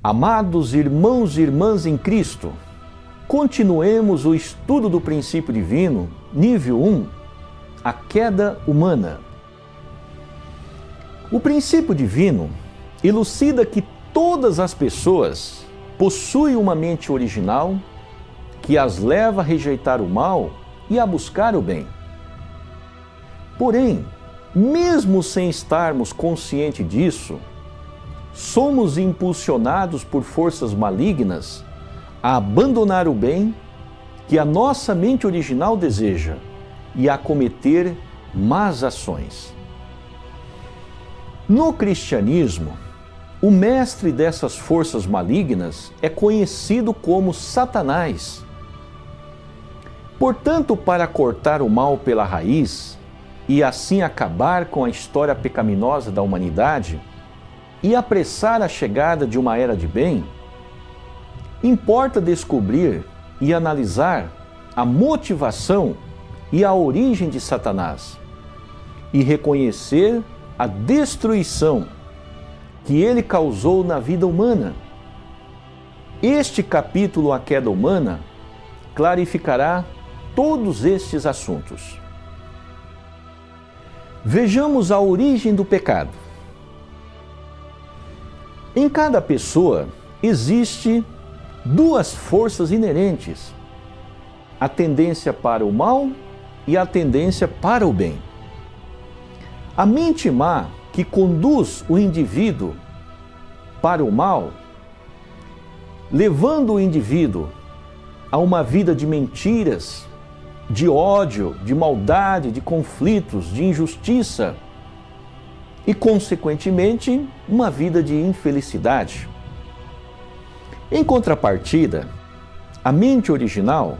Amados irmãos e irmãs em Cristo, continuemos o estudo do princípio divino, nível 1, a queda humana. O princípio divino elucida que todas as pessoas possuem uma mente original que as leva a rejeitar o mal e a buscar o bem. Porém, mesmo sem estarmos conscientes disso, somos impulsionados por forças malignas a abandonar o bem que a nossa mente original deseja e a cometer más ações. No cristianismo, o mestre dessas forças malignas é conhecido como Satanás. Portanto, para cortar o mal pela raiz e assim acabar com a história pecaminosa da humanidade e apressar a chegada de uma era de bem, importa descobrir e analisar a motivação e a origem de Satanás e reconhecer a destruição que ele causou na vida humana. Este capítulo, A Queda Humana, clarificará todos estes assuntos. Vejamos a origem do pecado. Em cada pessoa existe duas forças inerentes: a tendência para o mal e a tendência para o bem. A mente má, que conduz o indivíduo para o mal, levando o indivíduo a uma vida de mentiras, de ódio, de maldade, de conflitos, de injustiça e, consequentemente, uma vida de infelicidade. Em contrapartida, a mente original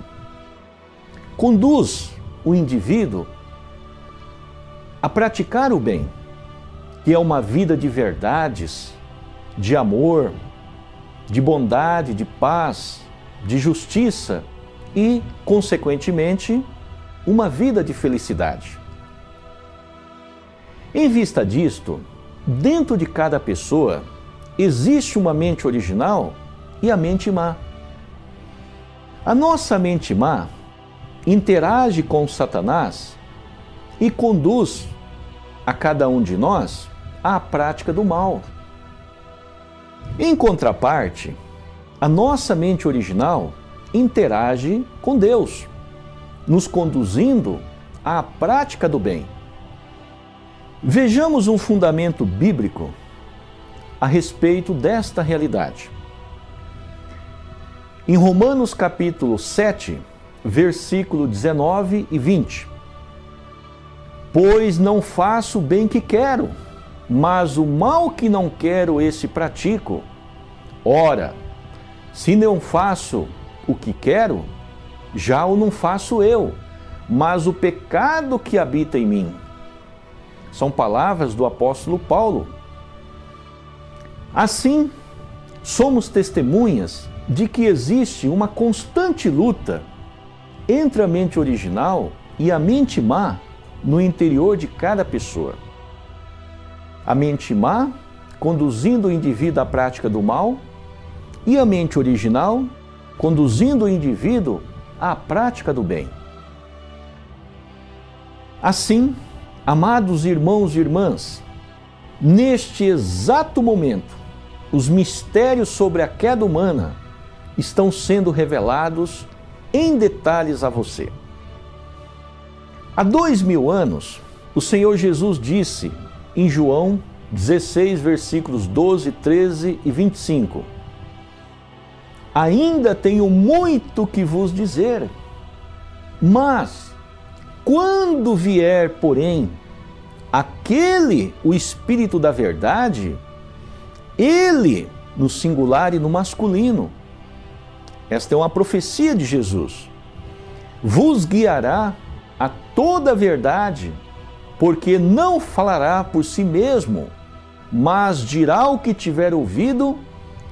conduz o indivíduo a praticar o bem, que é uma vida de verdades, de amor, de bondade, de paz, de justiça e, consequentemente, uma vida de felicidade. Em vista disto, dentro de cada pessoa existe uma mente original e a mente má. A nossa mente má interage com Satanás e conduz a cada um de nós à prática do mal. Em contraparte, a nossa mente original interage com Deus, nos conduzindo à prática do bem. Vejamos um fundamento bíblico a respeito desta realidade. Em Romanos capítulo 7, versículo 19 e 20. Pois não faço o bem que quero, mas o mal que não quero, esse pratico. Ora, se não faço o que quero, já o não faço eu, mas o pecado que habita em mim. São palavras do apóstolo Paulo. Assim, somos testemunhas de que existe uma constante luta entre a mente original e a mente má no interior de cada pessoa. A mente má conduzindo o indivíduo à prática do mal e a mente original conduzindo o indivíduo à prática do bem. Assim, amados irmãos e irmãs, neste exato momento, os mistérios sobre a queda humana estão sendo revelados em detalhes a você. Há 2000 anos, o Senhor Jesus disse em João 16, versículos 12, 13 e 25: Ainda tenho muito que vos dizer, mas quando vier, porém, aquele, o Espírito da verdade, ele, no singular e no masculino, esta é uma profecia de Jesus, vos guiará a toda a verdade, porque não falará por si mesmo, mas dirá o que tiver ouvido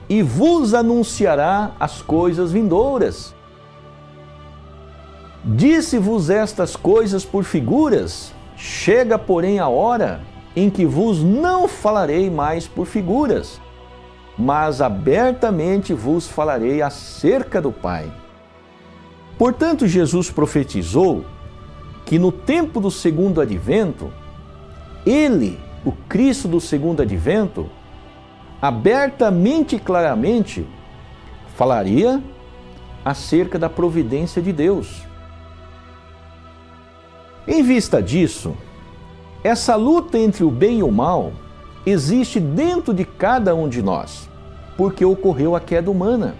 e vos anunciará as coisas vindouras. Disse-vos estas coisas por figuras, chega, porém, a hora em que vos não falarei mais por figuras, mas abertamente vos falarei acerca do Pai. Portanto, Jesus profetizou que no tempo do segundo advento, Ele, o Cristo do segundo advento, abertamente e claramente falaria acerca da providência de Deus. Em vista disso, essa luta entre o bem e o mal existe dentro de cada um de nós, porque ocorreu a queda humana.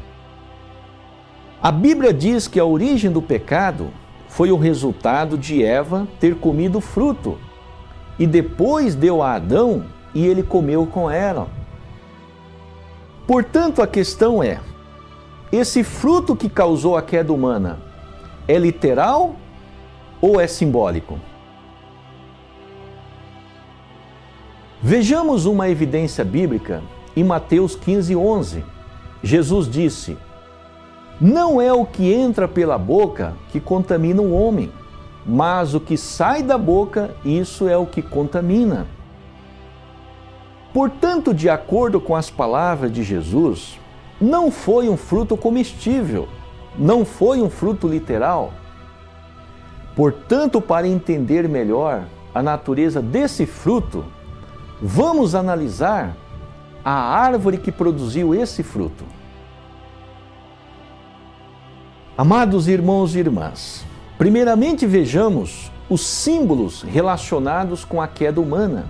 A Bíblia diz que a origem do pecado foi o resultado de Eva ter comido o fruto, e depois deu a Adão e ele comeu com ela. Portanto, a questão é: esse fruto que causou a queda humana é literal ou é simbólico? Vejamos uma evidência bíblica em Mateus 15:11. Jesus disse: não é o que entra pela boca que contamina o homem, mas o que sai da boca, isso é o que contamina. Portanto, de acordo com as palavras de Jesus, não foi um fruto comestível, não foi um fruto literal. Portanto, para entender melhor a natureza desse fruto, vamos analisar a árvore que produziu esse fruto. Amados irmãos e irmãs, primeiramente vejamos os símbolos relacionados com a queda humana.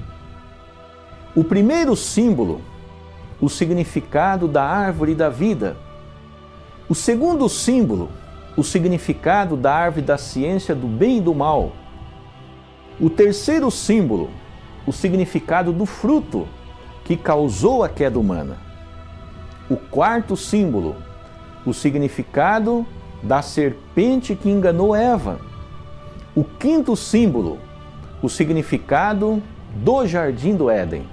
O primeiro símbolo, o significado da árvore da vida. O segundo símbolo, o significado da árvore da ciência do bem e do mal. O terceiro símbolo, o significado do fruto que causou a queda humana. O quarto símbolo, o significado da serpente que enganou Eva. O quinto símbolo, o significado do jardim do Éden.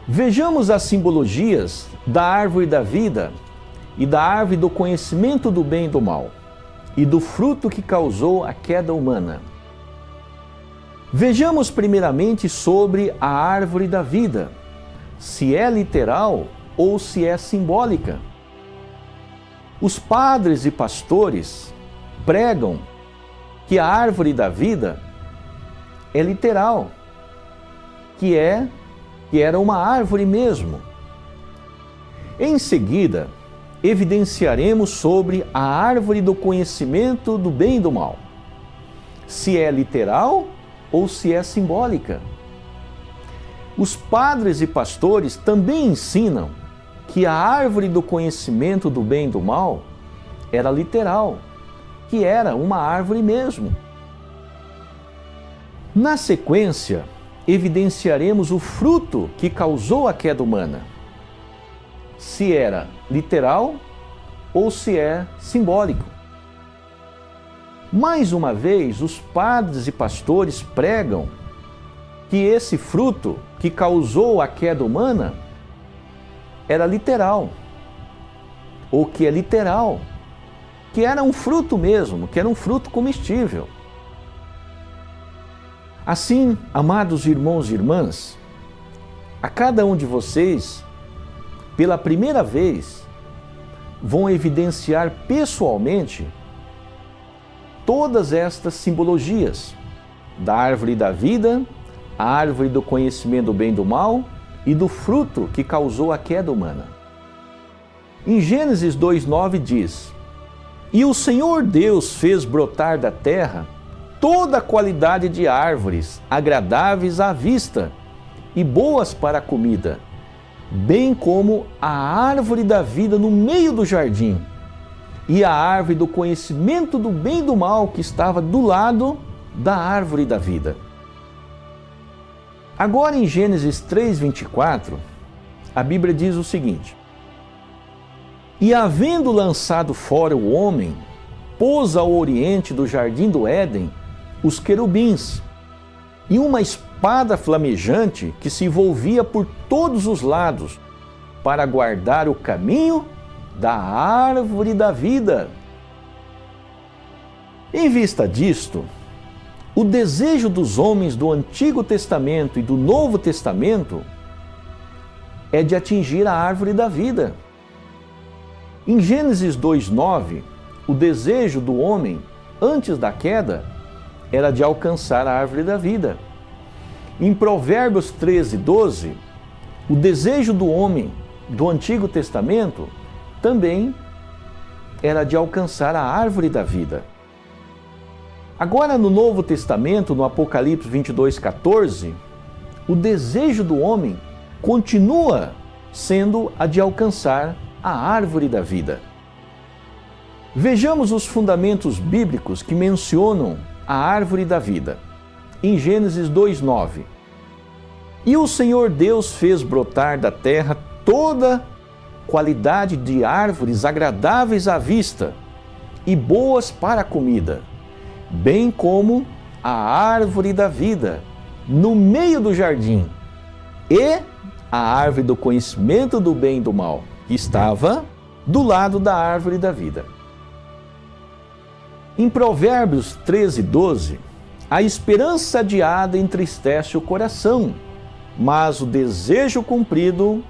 Vejamos as simbologias da árvore da vida e da árvore do conhecimento do bem e do mal, e do fruto que causou a queda humana. Vejamos primeiramente sobre a árvore da vida, se é literal ou se é simbólica. Os padres e pastores pregam que a árvore da vida é literal, que era uma árvore mesmo. Em seguida, evidenciaremos sobre a árvore do conhecimento do bem e do mal, se é literal ou se é simbólica. Os padres e pastores também ensinam que a árvore do conhecimento do bem e do mal era literal, que era uma árvore mesmo. Na sequência, evidenciaremos o fruto que causou a queda humana, se era literal ou se é simbólico. Mais uma vez, os padres e pastores pregam que esse fruto que causou a queda humana era literal, ou que é literal, que era um fruto mesmo, que era um fruto comestível. Assim, amados irmãos e irmãs, a cada um de vocês, pela primeira vez, vão evidenciar pessoalmente todas estas simbologias da árvore da vida, a árvore do conhecimento do bem e do mal e do fruto que causou a queda humana. Em Gênesis 2:9 diz: E o Senhor Deus fez brotar da terra toda a qualidade de árvores agradáveis à vista e boas para a comida, bem como a árvore da vida no meio do jardim, e a árvore do conhecimento do bem e do mal que estava do lado da árvore da vida. Agora em Gênesis 3:24, a Bíblia diz o seguinte: E havendo lançado fora o homem, pôs ao oriente do jardim do Éden os querubins, e uma espada flamejante que se envolvia por todos os lados, para guardar o caminho da árvore da vida. Em vista disto, O desejo dos homens do Antigo Testamento e do Novo Testamento é de atingir a árvore da vida. Em Gênesis 2:9, o desejo do homem, antes da queda, era de alcançar a árvore da vida. Em Provérbios 13:12, o desejo do homem do Antigo Testamento também era de alcançar a árvore da vida. Agora, no Novo Testamento, no Apocalipse 22:14, o desejo do homem continua sendo a de alcançar a árvore da vida. Vejamos os fundamentos bíblicos que mencionam a árvore da vida. Em Gênesis 2:9. E o Senhor Deus fez brotar da terra toda qualidade de árvores agradáveis à vista e boas para a comida, bem como a árvore da vida no meio do jardim, e a árvore do conhecimento do bem e do mal, que estava do lado da árvore da vida. Em Provérbios 13:12, a esperança adiada entristece o coração, mas o desejo cumprido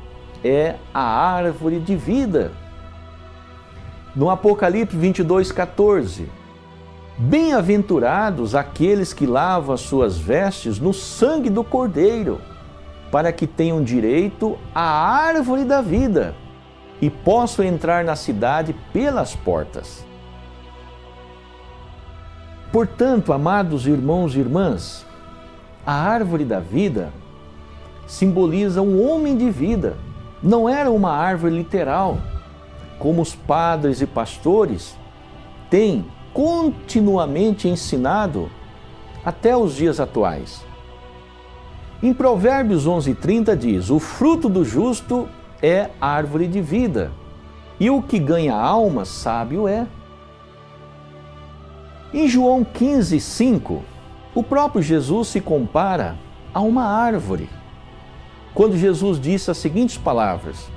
é a árvore de vida. No Apocalipse 22:14, bem-aventurados aqueles que lavam as suas vestes no sangue do Cordeiro, para que tenham direito à árvore da vida e possam entrar na cidade pelas portas. Portanto, amados irmãos e irmãs, a árvore da vida simboliza um homem de vida. Não era uma árvore literal, como os padres e pastores têm continuamente ensinado até os dias atuais. Em Provérbios 11:30 diz: o fruto do justo é árvore de vida, e o que ganha alma, sábio é. Em João 15:5, o próprio Jesus se compara a uma árvore, quando Jesus disse as seguintes palavras: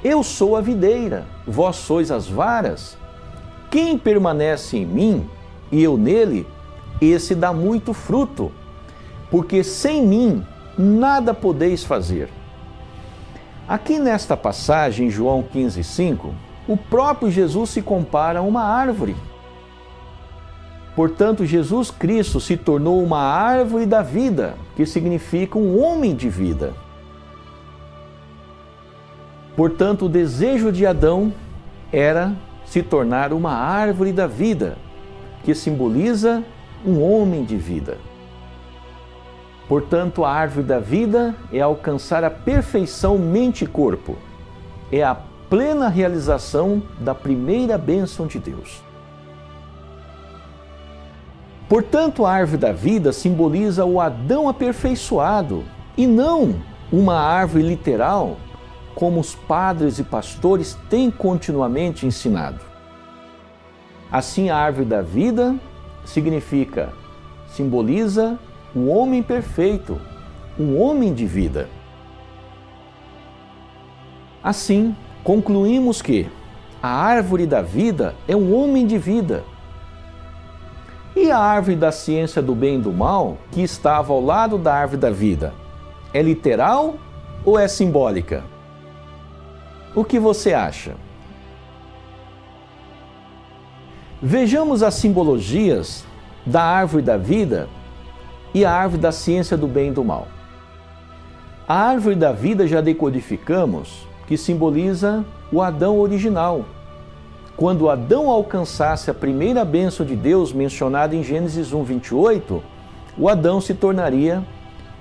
eu sou a videira, vós sois as varas. Quem permanece em mim e eu nele, esse dá muito fruto, porque sem mim nada podeis fazer. Aqui nesta passagem, em João 15:5, o próprio Jesus se compara a uma árvore. Portanto, Jesus Cristo se tornou uma árvore da vida, que significa um homem de vida. Portanto, o desejo de Adão era se tornar uma árvore da vida, que simboliza um homem de vida. Portanto, a árvore da vida é alcançar a perfeição mente e corpo. É a plena realização da primeira bênção de Deus. Portanto, a árvore da vida simboliza o Adão aperfeiçoado e não uma árvore literal, como os padres e pastores têm continuamente ensinado. Assim, a árvore da vida simboliza um homem perfeito, um homem de vida. Assim, concluímos que a árvore da vida é um homem de vida. E a árvore da ciência do bem e do mal, que estava ao lado da árvore da vida, é literal ou é simbólica? O que você acha? Vejamos as simbologias da árvore da vida e a árvore da ciência do bem e do mal. A árvore da vida já decodificamos que simboliza o Adão original. Quando Adão alcançasse a primeira bênção de Deus mencionada em Gênesis 1:28, o Adão se tornaria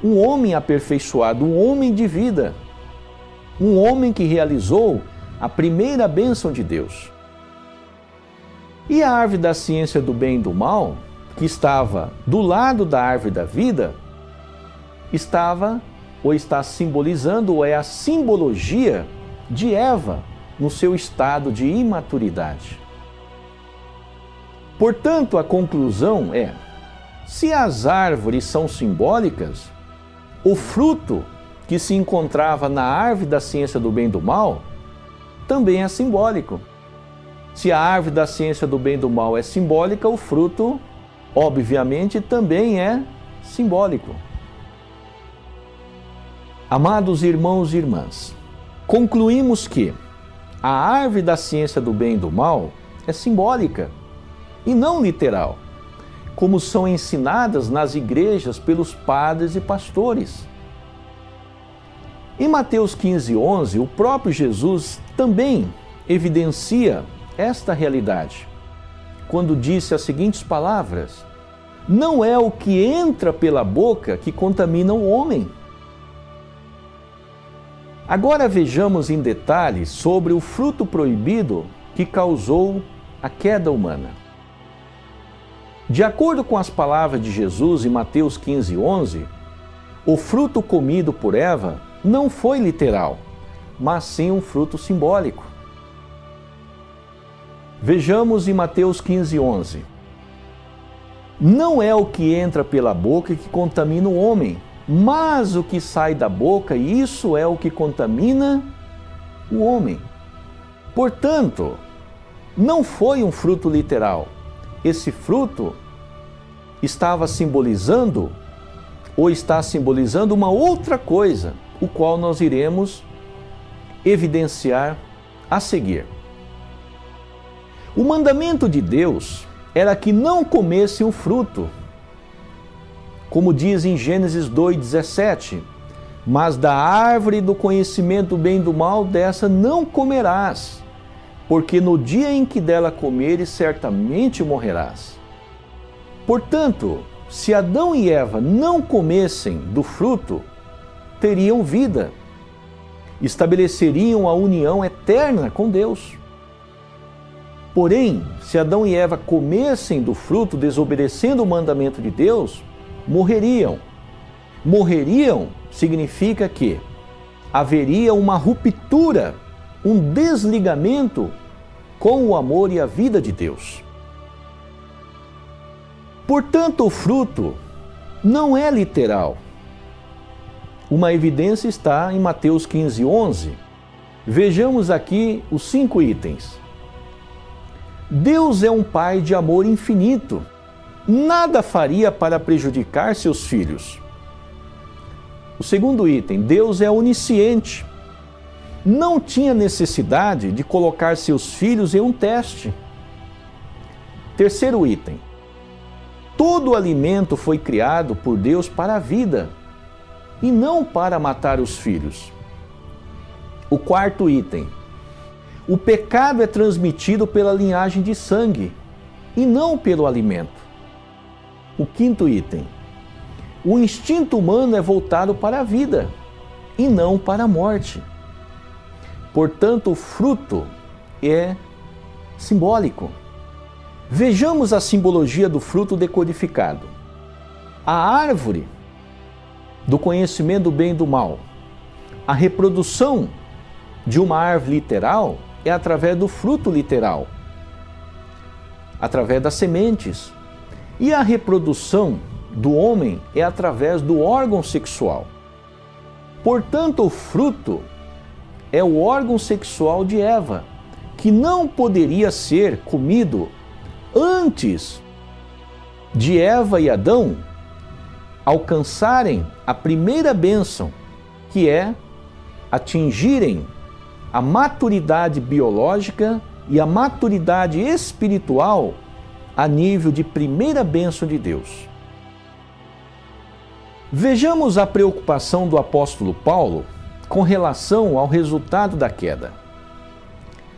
um homem aperfeiçoado, um homem de vida, um homem que realizou a primeira bênção de Deus. E a árvore da ciência do bem e do mal, que estava do lado da árvore da vida, estava ou está simbolizando, ou é a simbologia de Eva no seu estado de imaturidade. Portanto, a conclusão é: se as árvores são simbólicas, o fruto que se encontrava na árvore da ciência do bem e do mal também é simbólico. Se a árvore da ciência do bem e do mal é simbólica, o fruto, obviamente, também é simbólico. Amados irmãos e irmãs, concluímos que a árvore da ciência do bem e do mal é simbólica e não literal, como são ensinadas nas igrejas pelos padres e pastores. Em Mateus 15:11, o próprio Jesus também evidencia esta realidade, quando disse as seguintes palavras: não é o que entra pela boca que contamina o homem. Agora vejamos em detalhes sobre o fruto proibido que causou a queda humana. De acordo com as palavras de Jesus em Mateus 15:11, o fruto comido por Eva não foi literal, mas sim um fruto simbólico. Vejamos em Mateus 15:11. Não é o que entra pela boca que contamina o homem, mas o que sai da boca, isso é o que contamina o homem. Portanto, não foi um fruto literal. Esse fruto estava simbolizando ou está simbolizando uma outra coisa, o qual nós iremos evidenciar a seguir. O mandamento de Deus era que não comessem o fruto, como diz em Gênesis 2:17, mas da árvore do conhecimento do bem e do mal, dessa não comerás, porque no dia em que dela comeres, certamente morrerás. Portanto, se Adão e Eva não comessem do fruto, teriam vida, estabeleceriam a união eterna com Deus. Porém, se Adão e Eva comessem do fruto, desobedecendo o mandamento de Deus, morreriam. Morreriam significa que haveria uma ruptura, um desligamento com o amor e a vida de Deus. Portanto, o fruto não é literal. Uma evidência está em Mateus 15:11. Vejamos aqui os 5 itens. Deus é um Pai de amor infinito. Nada faria para prejudicar seus filhos. O segundo item, Deus é onisciente. Não tinha necessidade de colocar seus filhos em um teste. Terceiro item, todo alimento foi criado por Deus para a vida e não para matar os filhos. O quarto item, o pecado é transmitido pela linhagem de sangue e não pelo alimento. O quinto item, o instinto humano é voltado para a vida e não para a morte. Portanto, o fruto é simbólico. Vejamos a simbologia do fruto decodificado. A árvore do conhecimento do bem e do mal. A reprodução de uma árvore literal é através do fruto literal, através das sementes. E a reprodução do homem é através do órgão sexual. Portanto, o fruto é o órgão sexual de Eva, que não poderia ser comido antes de Eva e Adão alcançarem a primeira bênção, que é atingirem a maturidade biológica e a maturidade espiritual a nível de primeira bênção de Deus. Vejamos a preocupação do apóstolo Paulo com relação ao resultado da queda.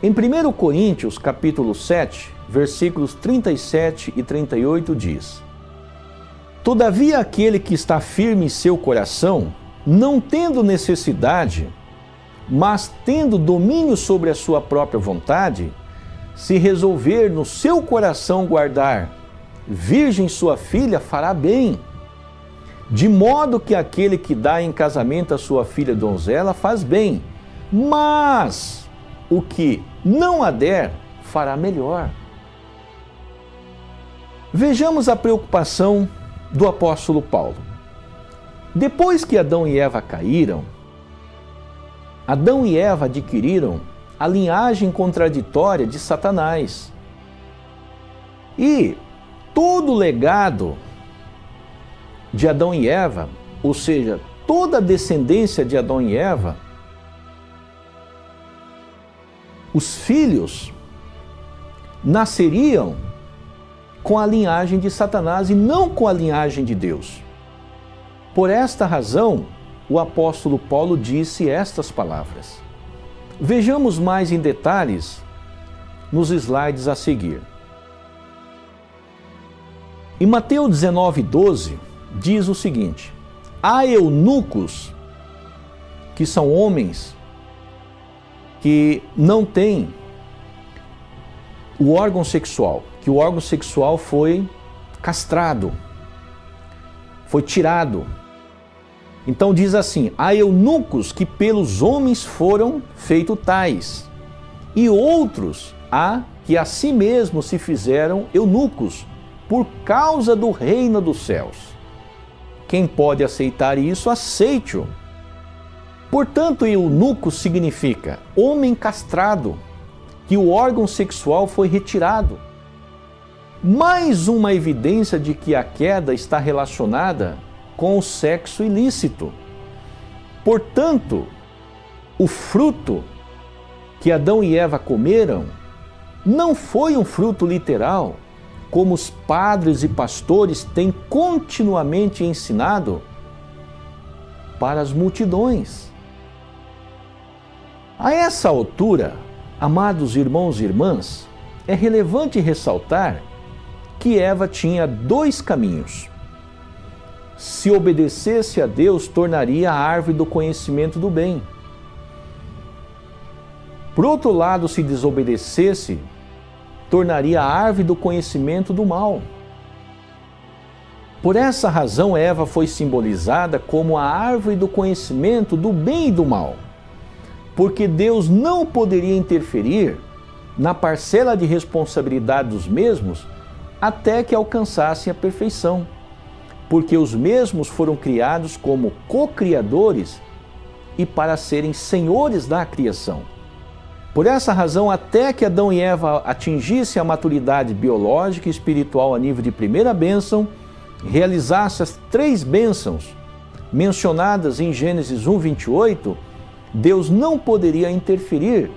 Em 1 Coríntios, capítulo 7, versículos 37 e 38 diz: Todavia aquele que está firme em seu coração, não tendo necessidade, mas tendo domínio sobre a sua própria vontade, se resolver no seu coração guardar virgem sua filha, fará bem. De modo que aquele que dá em casamento a sua filha donzela faz bem, mas o que não a der, fará melhor. Vejamos a preocupação do apóstolo Paulo. Depois que Adão e Eva caíram, Adão e Eva adquiriram a linhagem contraditória de Satanás. E todo o legado de Adão e Eva, ou seja, toda a descendência de Adão e Eva, os filhos nasceriam com a linhagem de Satanás e não com a linhagem de Deus. Por esta razão, o apóstolo Paulo disse estas palavras. Vejamos mais em detalhes nos slides a seguir. Em Mateus 19:12, diz o seguinte: há eunucos, que são homens que não têm o órgão sexual, que o órgão sexual foi castrado, foi tirado. Então diz assim: há eunucos que pelos homens foram feitos tais, e outros há que a si mesmos se fizeram eunucos, por causa do reino dos céus. Quem pode aceitar isso, aceite-o. Portanto, eunuco significa homem castrado, que o órgão sexual foi retirado. Mais uma evidência de que a queda está relacionada com o sexo ilícito. Portanto, o fruto que Adão e Eva comeram não foi um fruto literal, como os padres e pastores têm continuamente ensinado para as multidões. A essa altura, amados irmãos e irmãs, é relevante ressaltar que Eva tinha dois caminhos. Se obedecesse a Deus, tornaria a árvore do conhecimento do bem. Por outro lado, se desobedecesse, tornaria a árvore do conhecimento do mal. Por essa razão, Eva foi simbolizada como a árvore do conhecimento do bem e do mal, porque Deus não poderia interferir na parcela de responsabilidade dos mesmos até que alcançassem a perfeição, porque os mesmos foram criados como co-criadores e para serem senhores da criação. Por essa razão, até que Adão e Eva atingissem a maturidade biológica e espiritual a nível de primeira bênção, realizassem as 3 bênçãos mencionadas em Gênesis 1:28, Deus não poderia interferir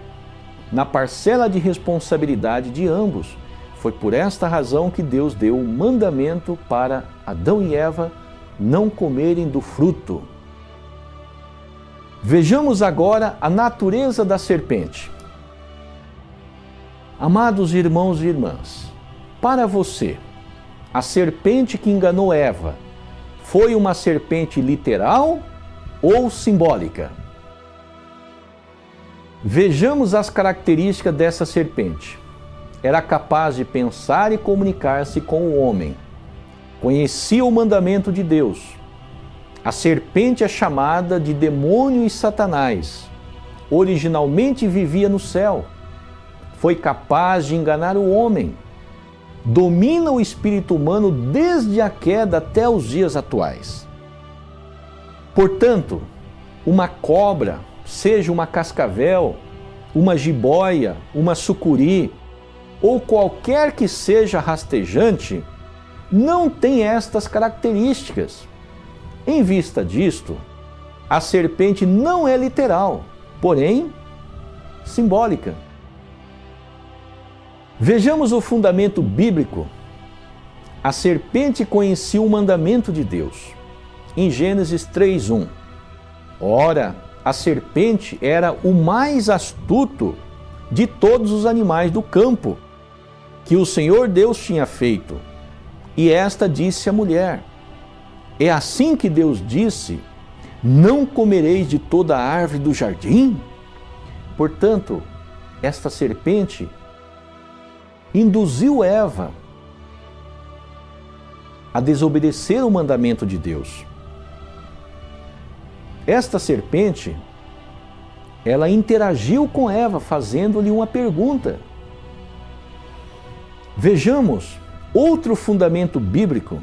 na parcela de responsabilidade de ambos. Foi por esta razão que Deus deu o mandamento para Adão e Eva não comerem do fruto. Vejamos agora a natureza da serpente. Amados irmãos e irmãs, para você, a serpente que enganou Eva foi uma serpente literal ou simbólica? Vejamos as características dessa serpente. Era capaz de pensar e comunicar-se com o homem. Conhecia o mandamento de Deus. A serpente é chamada de demônio e Satanás. Originalmente vivia no céu. Foi capaz de enganar o homem. Domina o espírito humano desde a queda até os dias atuais. Portanto, uma cobra, seja uma cascavel, uma jiboia, uma sucuri, ou qualquer que seja rastejante, não tem estas características. Em vista disto, a serpente não é literal, porém simbólica. Vejamos o fundamento bíblico. A serpente conhecia o mandamento de Deus. Em Gênesis 3:1. Ora, a serpente era o mais astuto de todos os animais do campo que o Senhor Deus tinha feito. E esta disse à mulher: é assim que Deus disse: não comereis de toda a árvore do jardim? Portanto, esta serpente induziu Eva a desobedecer o mandamento de Deus. Esta serpente, ela interagiu com Eva, fazendo-lhe uma pergunta. Vejamos outro fundamento bíblico.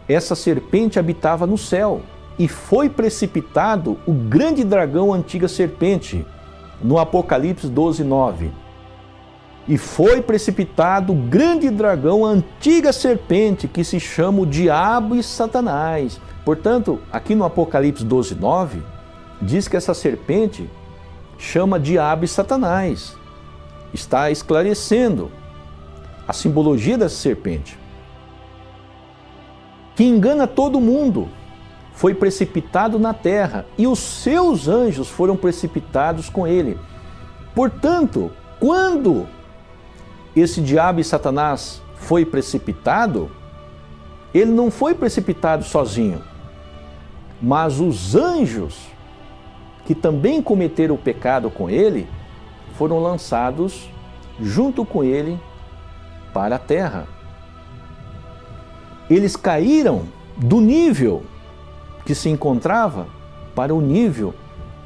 Essa serpente habitava no céu e foi precipitado o grande dragão, a antiga serpente, no Apocalipse 12:9. E foi precipitado o grande dragão, a antiga serpente, que se chama o Diabo e Satanás. Portanto, aqui no Apocalipse 12:9, diz que essa serpente chama Diabo e Satanás. Está esclarecendo a simbologia dessa serpente, que engana todo mundo. Foi precipitado na terra e os seus anjos foram precipitados com ele. Portanto, quando esse Diabo e Satanás foi precipitado, ele não foi precipitado sozinho, mas os anjos que também cometeram o pecado com ele foram lançados junto com ele para a terra. Eles caíram do nível que se encontrava para o nível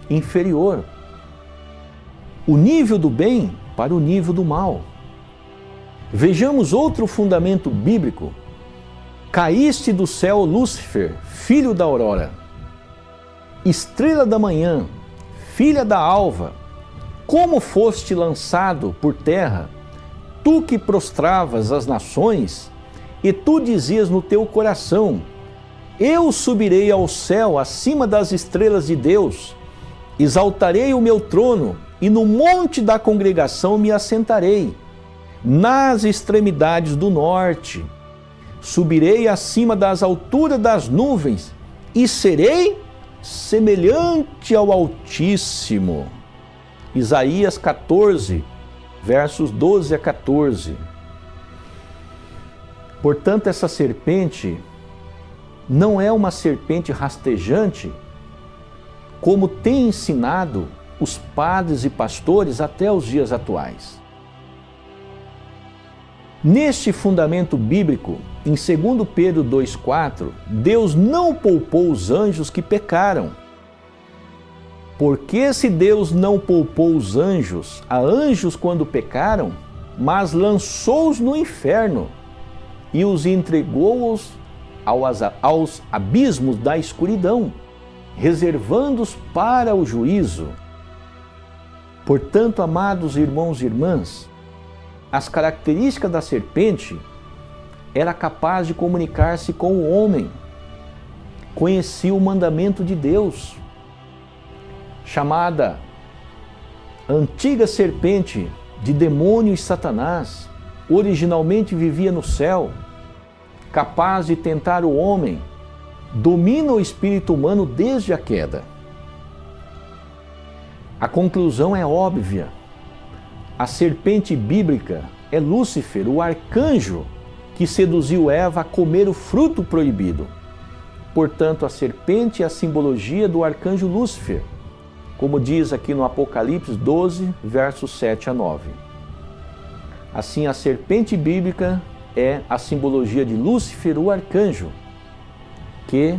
inferior. O nível do bem para o nível do mal. Vejamos outro fundamento bíblico. Caíste do céu, Lúcifer, filho da aurora, estrela da manhã, filha da alva, como foste lançado por terra, tu que prostravas as nações, e tu dizias no teu coração: eu subirei ao céu acima das estrelas de Deus, exaltarei o meu trono, e no monte da congregação me assentarei, nas extremidades do norte. Subirei acima das alturas das nuvens, e serei semelhante ao Altíssimo. Isaías 14, versos 12 a 14. Portanto, essa serpente não é uma serpente rastejante, como tem ensinado os padres e pastores até os dias atuais. Neste fundamento bíblico, em 2 Pedro 2,4, Deus não poupou os anjos que pecaram. Porque se Deus não poupou os anjos, a anjos quando pecaram, mas lançou-os no inferno e os entregou-os aos abismos da escuridão, reservando-os para o juízo. Portanto, amados irmãos e irmãs, as características da serpente era capaz de comunicar-se com o homem, conhecia o mandamento de Deus, chamada antiga serpente de demônio e Satanás, originalmente vivia no céu, capaz de tentar o homem, domina o espírito humano desde a queda. A conclusão é óbvia. A serpente bíblica é Lúcifer, o arcanjo que seduziu Eva a comer o fruto proibido. Portanto, a serpente é a simbologia do arcanjo Lúcifer, como diz aqui no Apocalipse 12, versos 7 a 9. Assim, a serpente bíblica é a simbologia de Lúcifer, o arcanjo, que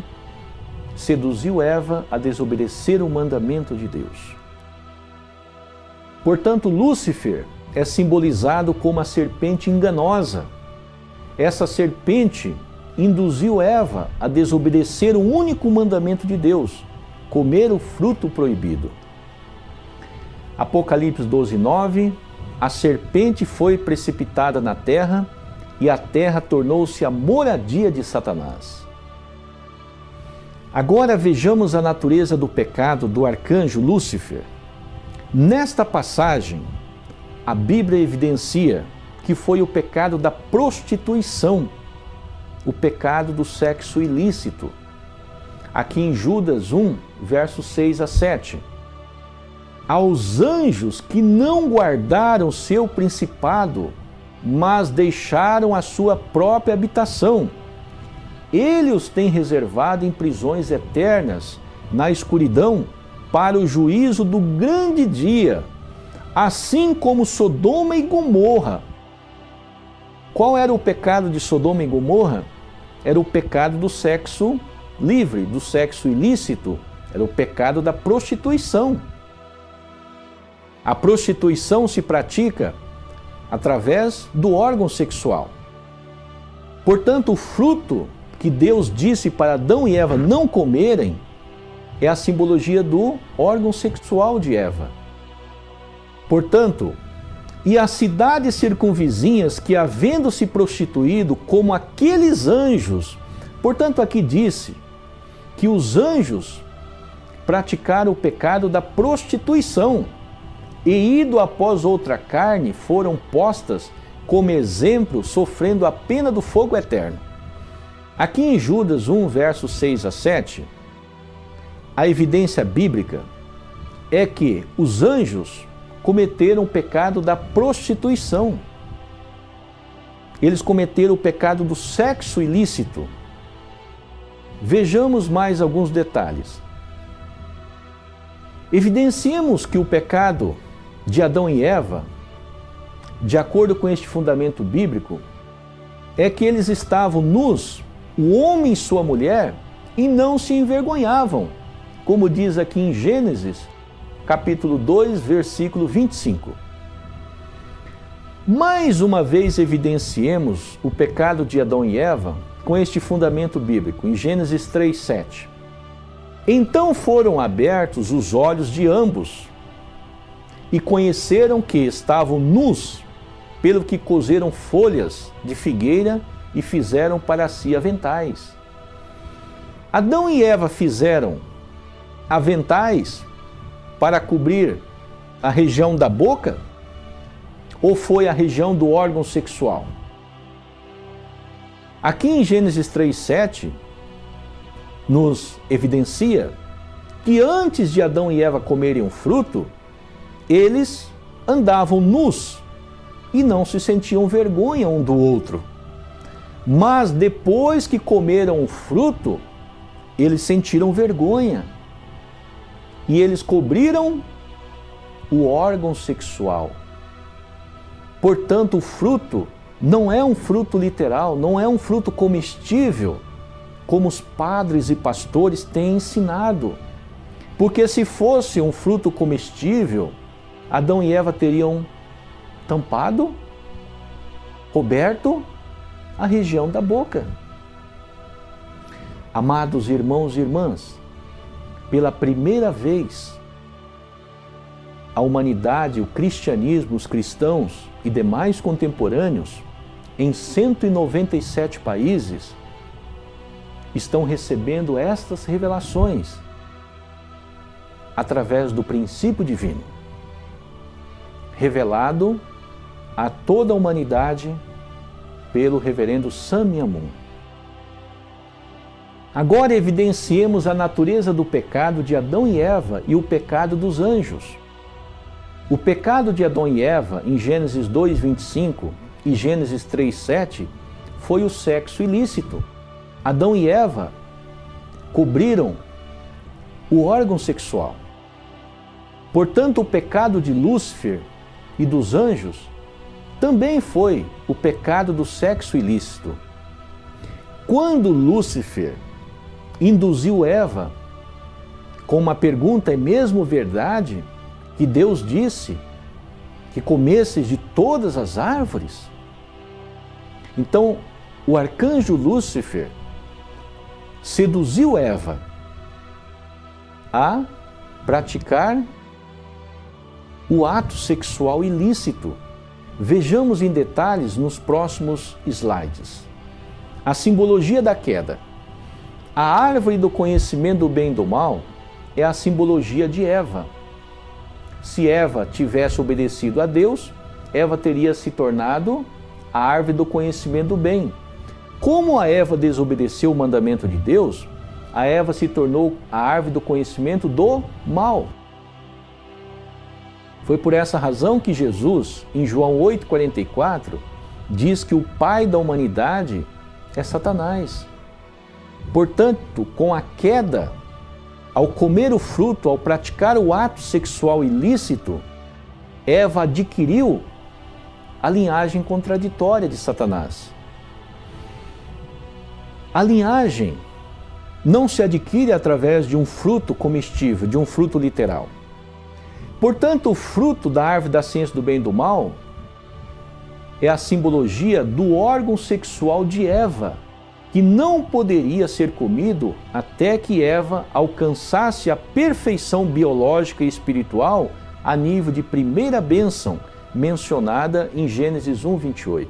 seduziu Eva a desobedecer o mandamento de Deus. Portanto, Lúcifer é simbolizado como a serpente enganosa. Essa serpente induziu Eva a desobedecer o único mandamento de Deus, comer o fruto proibido. Apocalipse 12:9, a serpente foi precipitada na terra e a terra tornou-se a moradia de Satanás. Agora vejamos a natureza do pecado do arcanjo Lúcifer. Nesta passagem, a Bíblia evidencia que foi o pecado da prostituição, o pecado do sexo ilícito. Aqui em Judas 1, versos 6 a 7. Aos anjos que não guardaram seu principado, mas deixaram a sua própria habitação, ele os tem reservado em prisões eternas, na escuridão, para o juízo do grande dia, assim como Sodoma e Gomorra. Qual era o pecado de Sodoma e Gomorra? Era o pecado do sexo livre, do sexo ilícito, era o pecado da prostituição. A prostituição se pratica através do órgão sexual. Portanto, o fruto que Deus disse para Adão e Eva não comerem é a simbologia do órgão sexual de Eva. Portanto, e as cidades circunvizinhas que, havendo se prostituído como aqueles anjos, portanto aqui disse que os anjos praticaram o pecado da prostituição e ido após outra carne foram postas como exemplo, sofrendo a pena do fogo eterno. Aqui em Judas 1, versos 6 a 7, a evidência bíblica é que os anjos cometeram o pecado da prostituição. Eles cometeram o pecado do sexo ilícito. Vejamos mais alguns detalhes. Evidenciemos que o pecado de Adão e Eva, de acordo com este fundamento bíblico, é que eles estavam nus, o homem e sua mulher, e não se envergonhavam, como diz aqui em Gênesis, capítulo 2, versículo 25. Mais uma vez evidenciemos o pecado de Adão e Eva com este fundamento bíblico, em Gênesis 3, 7. Então foram abertos os olhos de ambos e conheceram que estavam nus, pelo que coseram folhas de figueira e fizeram para si aventais. Adão e Eva fizeram aventais para cobrir a região da boca ou foi a região do órgão sexual? Aqui em Gênesis 3:7 nos evidencia que antes de Adão e Eva comerem o fruto, eles andavam nus e não se sentiam vergonha um do outro. Mas depois que comeram o fruto, eles sentiram vergonha e eles cobriram o órgão sexual. Portanto, o fruto não é um fruto literal, não é um fruto comestível, como os padres e pastores têm ensinado. Porque se fosse um fruto comestível, Adão e Eva teriam tampado, coberto a região da boca. Amados irmãos e irmãs, pela primeira vez, a humanidade, o cristianismo, os cristãos e demais contemporâneos, em 197 países, estão recebendo estas revelações através do princípio divino, revelado a toda a humanidade pelo reverendo Sammy Amun. Agora evidenciemos a natureza do pecado de Adão e Eva e o pecado dos anjos. O pecado de Adão e Eva, em Gênesis 2:25 e Gênesis 3:7, foi o sexo ilícito. Adão e Eva cobriram o órgão sexual. Portanto, o pecado de Lúcifer e dos anjos também foi o pecado do sexo ilícito. Quando Lúcifer induziu Eva com uma pergunta: é mesmo verdade que Deus disse que comesses de todas as árvores? Então, o arcanjo Lúcifer seduziu Eva a praticar o ato sexual ilícito. Vejamos em detalhes nos próximos slides. A simbologia da queda. A árvore do conhecimento do bem e do mal é a simbologia de Eva. Se Eva tivesse obedecido a Deus, Eva teria se tornado a árvore do conhecimento do bem. Como a Eva desobedeceu o mandamento de Deus, a Eva se tornou a árvore do conhecimento do mal. Foi por essa razão que Jesus, em João 8,44, diz que o pai da humanidade é Satanás. Portanto, com a queda, ao comer o fruto, ao praticar o ato sexual ilícito, Eva adquiriu a linhagem contraditória de Satanás. A linhagem não se adquire através de um fruto comestível, de um fruto literal. Portanto, o fruto da árvore da ciência do bem e do mal é a simbologia do órgão sexual de Eva, que não poderia ser comido até que Eva alcançasse a perfeição biológica e espiritual a nível de primeira bênção, mencionada em Gênesis 1:28.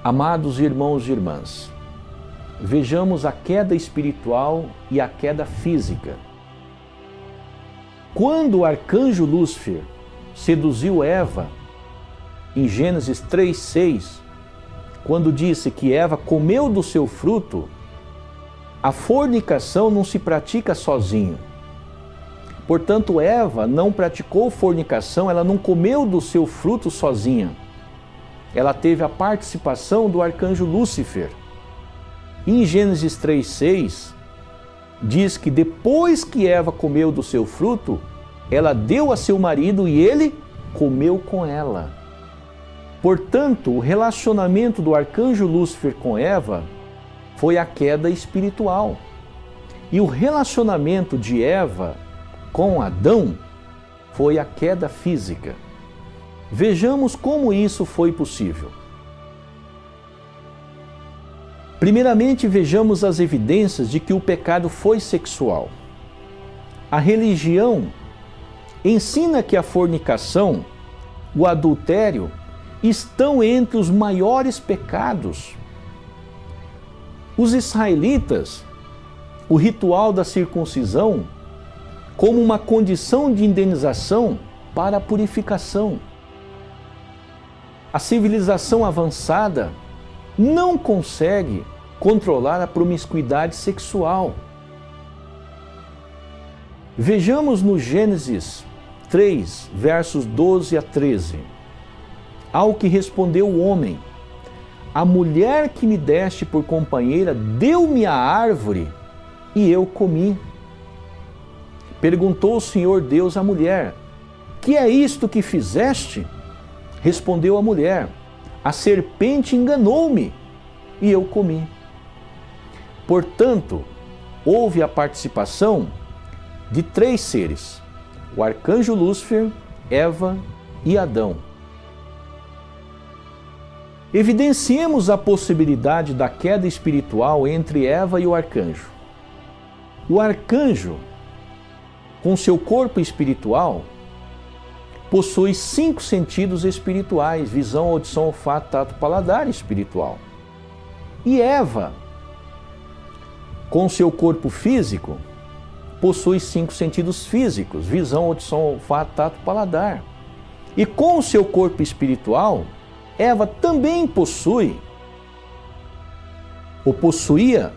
Amados irmãos e irmãs, vejamos a queda espiritual e a queda física. Quando o arcanjo Lúcifer seduziu Eva, em Gênesis 3:6, quando disse que Eva comeu do seu fruto, a fornicação não se pratica sozinho. Portanto, Eva não praticou fornicação, ela não comeu do seu fruto sozinha. Ela teve a participação do arcanjo Lúcifer. Em Gênesis 3:6, diz que depois que Eva comeu do seu fruto, ela deu a seu marido e ele comeu com ela. Portanto, o relacionamento do arcanjo Lúcifer com Eva foi a queda espiritual. E o relacionamento de Eva com Adão foi a queda física. Vejamos como isso foi possível. Primeiramente, vejamos as evidências de que o pecado foi sexual. A religião ensina que a fornicação, o adultério, estão entre os maiores pecados. Os israelitas, o ritual da circuncisão, como uma condição de indenização para a purificação. A civilização avançada não consegue controlar a promiscuidade sexual. Vejamos no Gênesis 3, versos 12 a 13. Ao que respondeu o homem: a mulher que me deste por companheira deu-me a árvore e eu comi. Perguntou o Senhor Deus à mulher: que é isto que fizeste? Respondeu a mulher: a serpente enganou-me e eu comi. Portanto, houve a participação de 3 seres: o arcanjo Lúcifer, Eva e Adão. Evidenciemos a possibilidade da queda espiritual entre Eva e o arcanjo. O arcanjo, com seu corpo espiritual, possui 5 sentidos espirituais: visão, audição, olfato, tato, paladar espiritual. E Eva, com seu corpo físico, possui 5 sentidos físicos: visão, audição, olfato, tato, paladar. E com o seu corpo espiritual, Eva também possui, ou possuía,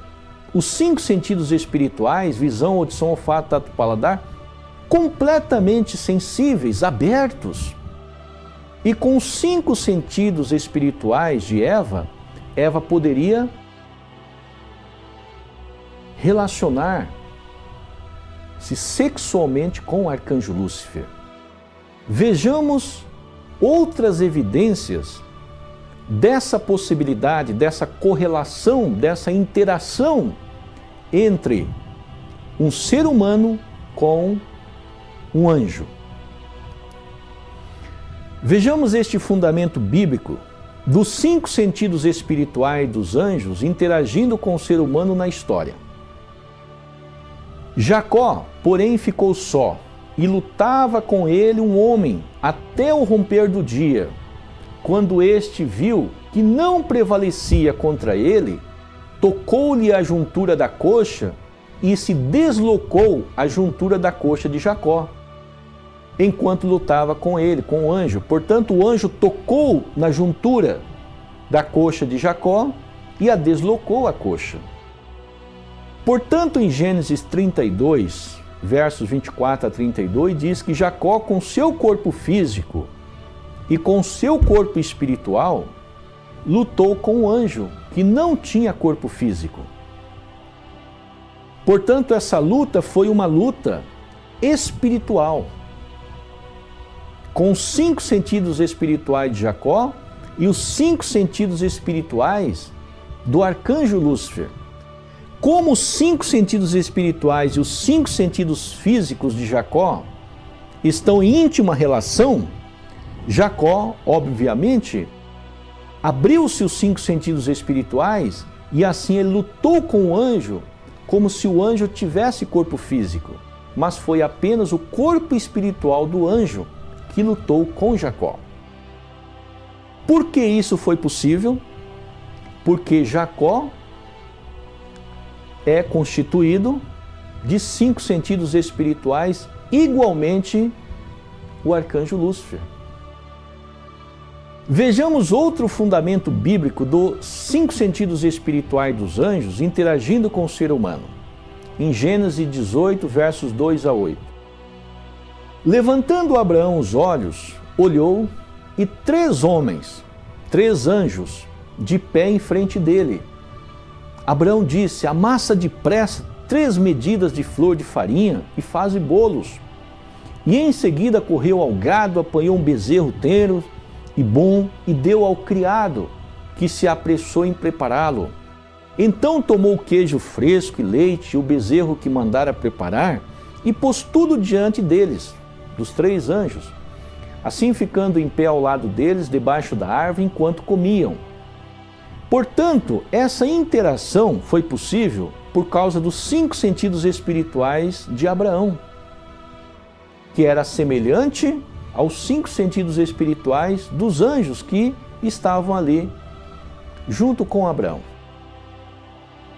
os 5 sentidos espirituais: visão, audição, olfato, tato, paladar, completamente sensíveis, abertos. E com os 5 sentidos espirituais de Eva, Eva poderia relacionar-se sexualmente com o arcanjo Lúcifer. Vejamos outras evidências dessa possibilidade, dessa correlação, dessa interação entre um ser humano com um anjo. Vejamos este fundamento bíblico dos 5 sentidos espirituais dos anjos interagindo com o ser humano na história. Jacó, porém, ficou só e lutava com ele um homem até o romper do dia. Quando este viu que não prevalecia contra ele, tocou-lhe a juntura da coxa e se deslocou a juntura da coxa de Jacó, enquanto lutava com ele, com o anjo. Portanto, o anjo tocou na juntura da coxa de Jacó e a deslocou a coxa. Portanto, em Gênesis 32, versos 24 a 32, diz que Jacó, com seu corpo físico e com seu corpo espiritual, lutou com o anjo, que não tinha corpo físico. Portanto, essa luta foi uma luta espiritual, com os 5 sentidos espirituais de Jacó e os 5 sentidos espirituais do arcanjo Lúcifer. Como os 5 sentidos espirituais e os 5 sentidos físicos de Jacó estão em íntima relação, Jacó, obviamente, abriu-se os 5 sentidos espirituais e assim ele lutou com o anjo como se o anjo tivesse corpo físico, mas foi apenas o corpo espiritual do anjo que lutou com Jacó. Por que isso foi possível? Porque Jacó é constituído de 5 sentidos espirituais, igualmente o arcanjo Lúcifer. Vejamos outro fundamento bíblico dos 5 sentidos espirituais dos anjos interagindo com o ser humano. Em Gênesis 18, versos 2 a 8. Levantando Abraão os olhos, olhou, e 3 homens, 3 anjos, de pé em frente dele. Abraão disse: amassa depressa 3 medidas de flor de farinha e faze bolos. E em seguida correu ao gado, apanhou um bezerro tenro e bom e deu ao criado, que se apressou em prepará-lo. Então tomou o queijo fresco e leite e o bezerro que mandara preparar e pôs tudo diante deles, dos 3 anjos, assim ficando em pé ao lado deles, debaixo da árvore, enquanto comiam. Portanto, essa interação foi possível por causa dos 5 sentidos espirituais de Abraão, que era semelhante aos 5 sentidos espirituais dos anjos que estavam ali junto com Abraão.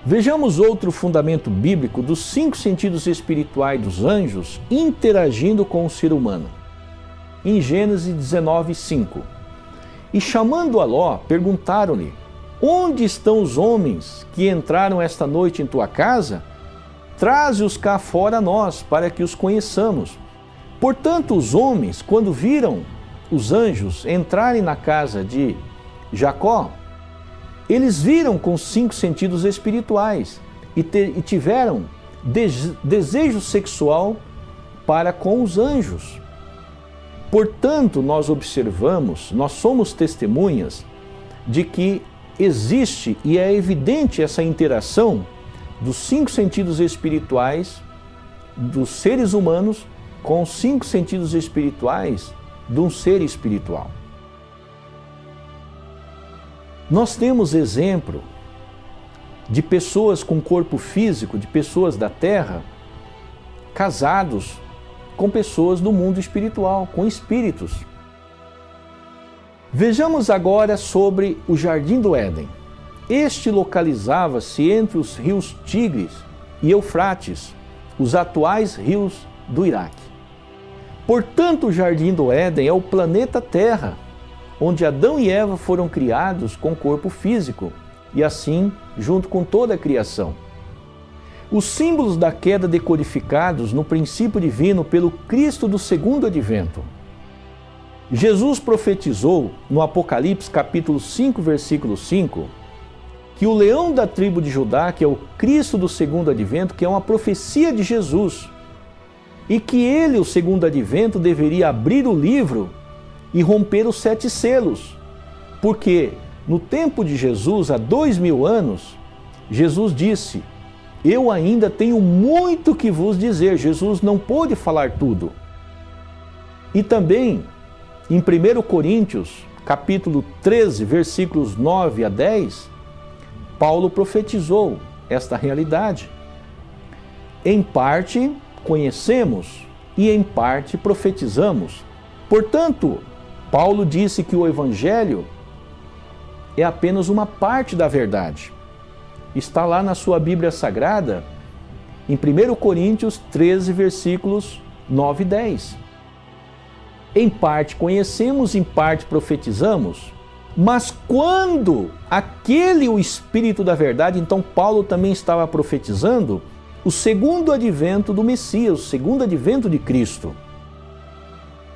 Vejamos outro fundamento bíblico dos 5 sentidos espirituais dos anjos interagindo com o ser humano. Em Gênesis 19, 5. E chamando a Ló, perguntaram-lhe: onde estão os homens que entraram esta noite em tua casa? Traze-os cá fora a nós, para que os conheçamos. Portanto, os homens, quando viram os anjos entrarem na casa de Jacó, eles viram com os 5 sentidos espirituais e tiveram desejo sexual para com os anjos. Portanto, nós observamos, nós somos testemunhas de que existe e é evidente essa interação dos 5 sentidos espirituais dos seres humanos com os 5 sentidos espirituais de um ser espiritual. Nós temos exemplo de pessoas com corpo físico, de pessoas da terra, casados com pessoas do mundo espiritual, com espíritos. Vejamos agora sobre o Jardim do Éden. Este localizava-se entre os rios Tigres e Eufrates, os atuais rios do Iraque. Portanto, o Jardim do Éden é o planeta Terra, onde Adão e Eva foram criados com corpo físico, e assim, junto com toda a criação. Os símbolos da queda decodificados no princípio divino pelo Cristo do segundo advento. Jesus profetizou no Apocalipse capítulo 5, versículo 5, que o leão da tribo de Judá, que é o Cristo do segundo advento, que é uma profecia de Jesus, e que ele, o segundo advento, deveria abrir o livro e romper os 7 selos, porque no tempo de Jesus, há 2000 anos, Jesus disse: eu ainda tenho muito que vos dizer. Jesus não pôde falar tudo. E também, em 1 Coríntios, capítulo 13, versículos 9 a 10, Paulo profetizou esta realidade. Em parte conhecemos e em parte profetizamos. Portanto, Paulo disse que o Evangelho é apenas uma parte da verdade. Está lá na sua Bíblia Sagrada, em 1 Coríntios 13, versículos 9 e 10. Em parte conhecemos, em parte profetizamos, mas quando o Espírito da verdade, então Paulo também estava profetizando o segundo advento do Messias, o segundo advento de Cristo.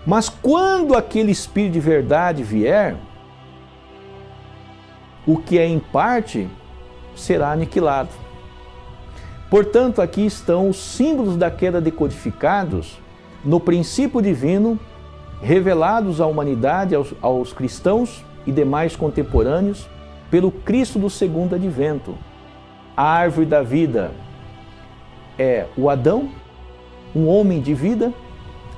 Mas quando aquele Espírito de verdade vier, o que é em parte será aniquilado. Portanto, aqui estão os símbolos da queda decodificados no princípio divino, revelados à humanidade, aos cristãos e demais contemporâneos, pelo Cristo do segundo advento. A árvore da vida é o Adão, um homem de vida.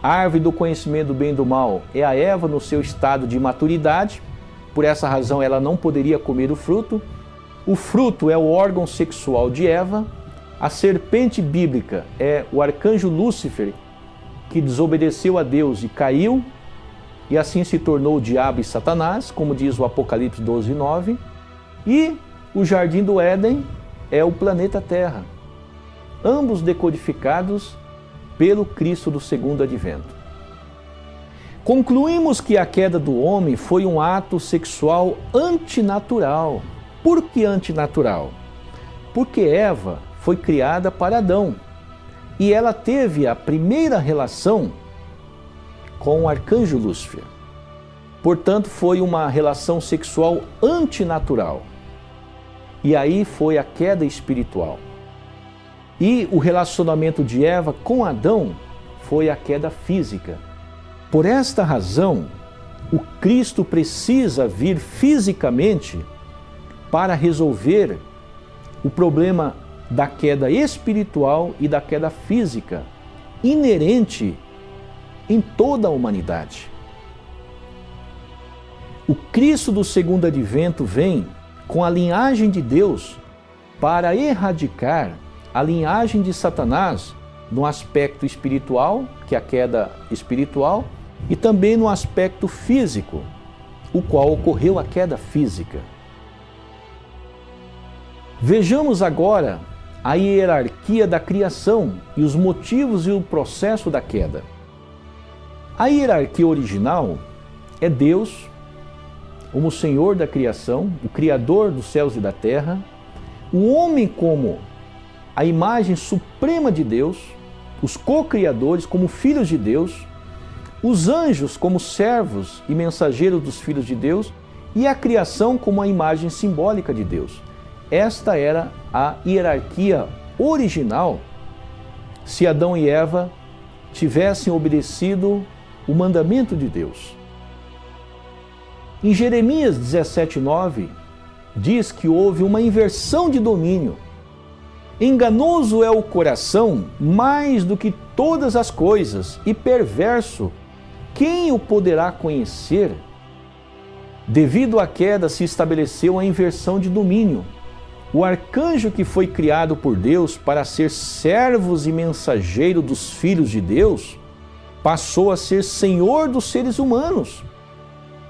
A árvore do conhecimento do bem e do mal é a Eva no seu estado de maturidade. Por essa razão ela não poderia comer o fruto. O fruto é o órgão sexual de Eva. A serpente bíblica é o arcanjo Lúcifer, que desobedeceu a Deus e caiu. e assim se tornou o diabo e Satanás, como diz o Apocalipse 12:9, e o Jardim do Éden é o planeta Terra, ambos decodificados pelo Cristo do segundo advento. Concluímos que a queda do homem foi um ato sexual antinatural. Por que antinatural? Porque Eva foi criada para Adão e ela teve a primeira relação com o arcanjo Lúcifer. Portanto, foi uma relação sexual antinatural. E aí foi a queda espiritual. E o relacionamento de Eva com Adão foi a queda física. Por esta razão, o Cristo precisa vir fisicamente para resolver o problema da queda espiritual e da queda física inerente em toda a humanidade. O Cristo do segundo advento vem com a linhagem de Deus para erradicar a linhagem de Satanás no aspecto espiritual, que é a queda espiritual, e também no aspecto físico, o qual ocorreu a queda física. Vejamos agora a hierarquia da criação e os motivos e o processo da queda. A hierarquia original é Deus, como o Senhor da criação, o Criador dos céus e da terra, o homem como a imagem suprema de Deus, os co-criadores como filhos de Deus, os anjos como servos e mensageiros dos filhos de Deus e a criação como a imagem simbólica de Deus. Esta era a hierarquia original se Adão e Eva tivessem obedecido o mandamento de Deus. Em Jeremias 17:9 diz que houve uma inversão de domínio. Enganoso é o coração mais do que todas as coisas e perverso, quem o poderá conhecer? Devido à queda se estabeleceu a inversão de domínio. O arcanjo que foi criado por Deus para ser servos e mensageiro dos filhos de Deus, passou a ser senhor dos seres humanos,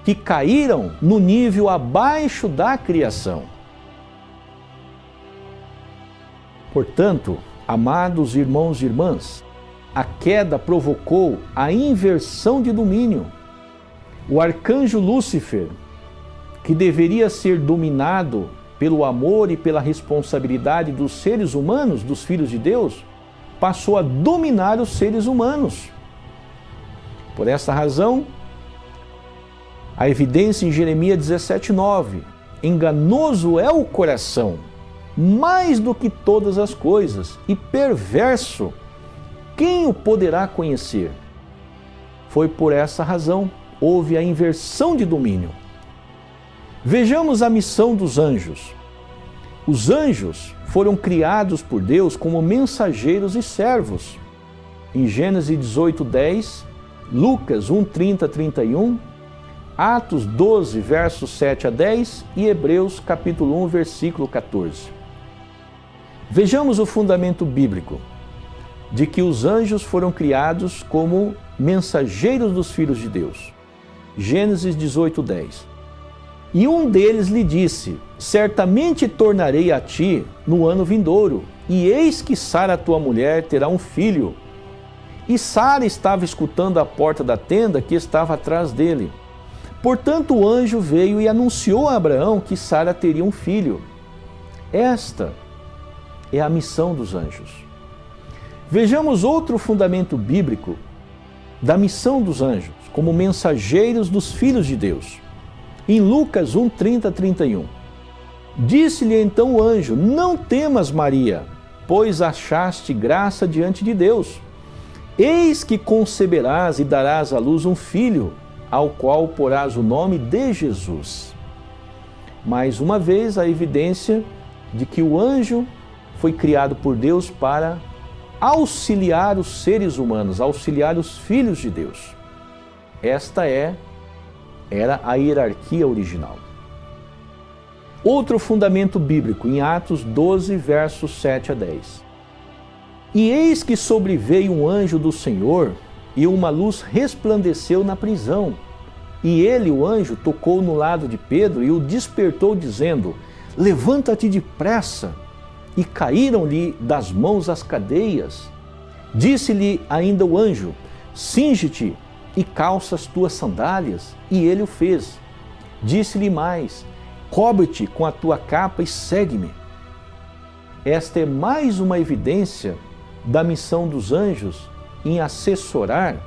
que caíram no nível abaixo da criação. Portanto, amados irmãos e irmãs, a queda provocou a inversão de domínio. O arcanjo Lúcifer, que deveria ser dominado pelo amor e pela responsabilidade dos seres humanos, dos filhos de Deus, passou a dominar os seres humanos. Por essa razão, a evidência em Jeremias 17:9, enganoso é o coração, mais do que todas as coisas, e perverso, quem o poderá conhecer? Foi por essa razão, houve a inversão de domínio. Vejamos a missão dos anjos. Os anjos foram criados por Deus como mensageiros e servos. Em Gênesis 18:10, Lucas 1:30-31, Atos 12, versos 7 a 10 e Hebreus capítulo 1, versículo 14. Vejamos o fundamento bíblico de que os anjos foram criados como mensageiros dos filhos de Deus. Gênesis 18:10. E um deles lhe disse: certamente tornarei a ti no ano vindouro, e eis que Sara, tua mulher, terá um filho. E Sara estava escutando à porta da tenda que estava atrás dele. Portanto, o anjo veio e anunciou a Abraão que Sara teria um filho. Esta é a missão dos anjos. Vejamos outro fundamento bíblico da missão dos anjos, como mensageiros dos filhos de Deus. Em Lucas 1:30-31. Disse-lhe então o anjo: não temas, Maria, pois achaste graça diante de Deus. Eis que conceberás e darás à luz um filho, ao qual porás o nome de Jesus. Mais uma vez, a evidência de que o anjo foi criado por Deus para auxiliar os seres humanos, auxiliar os filhos de Deus. Esta era a hierarquia original. Outro fundamento bíblico, em Atos 12, versos 7 a 10. E eis que sobreveio um anjo do Senhor, e uma luz resplandeceu na prisão, E ele, o anjo, tocou no lado de Pedro e o despertou, dizendo: levanta-te depressa. E caíram-lhe das mãos as cadeias. Disse-lhe ainda o anjo: cinge-te e calça as tuas sandálias. E ele o fez. Disse-lhe mais: cobre-te com a tua capa e segue-me. Esta é mais uma evidência da missão dos anjos em assessorar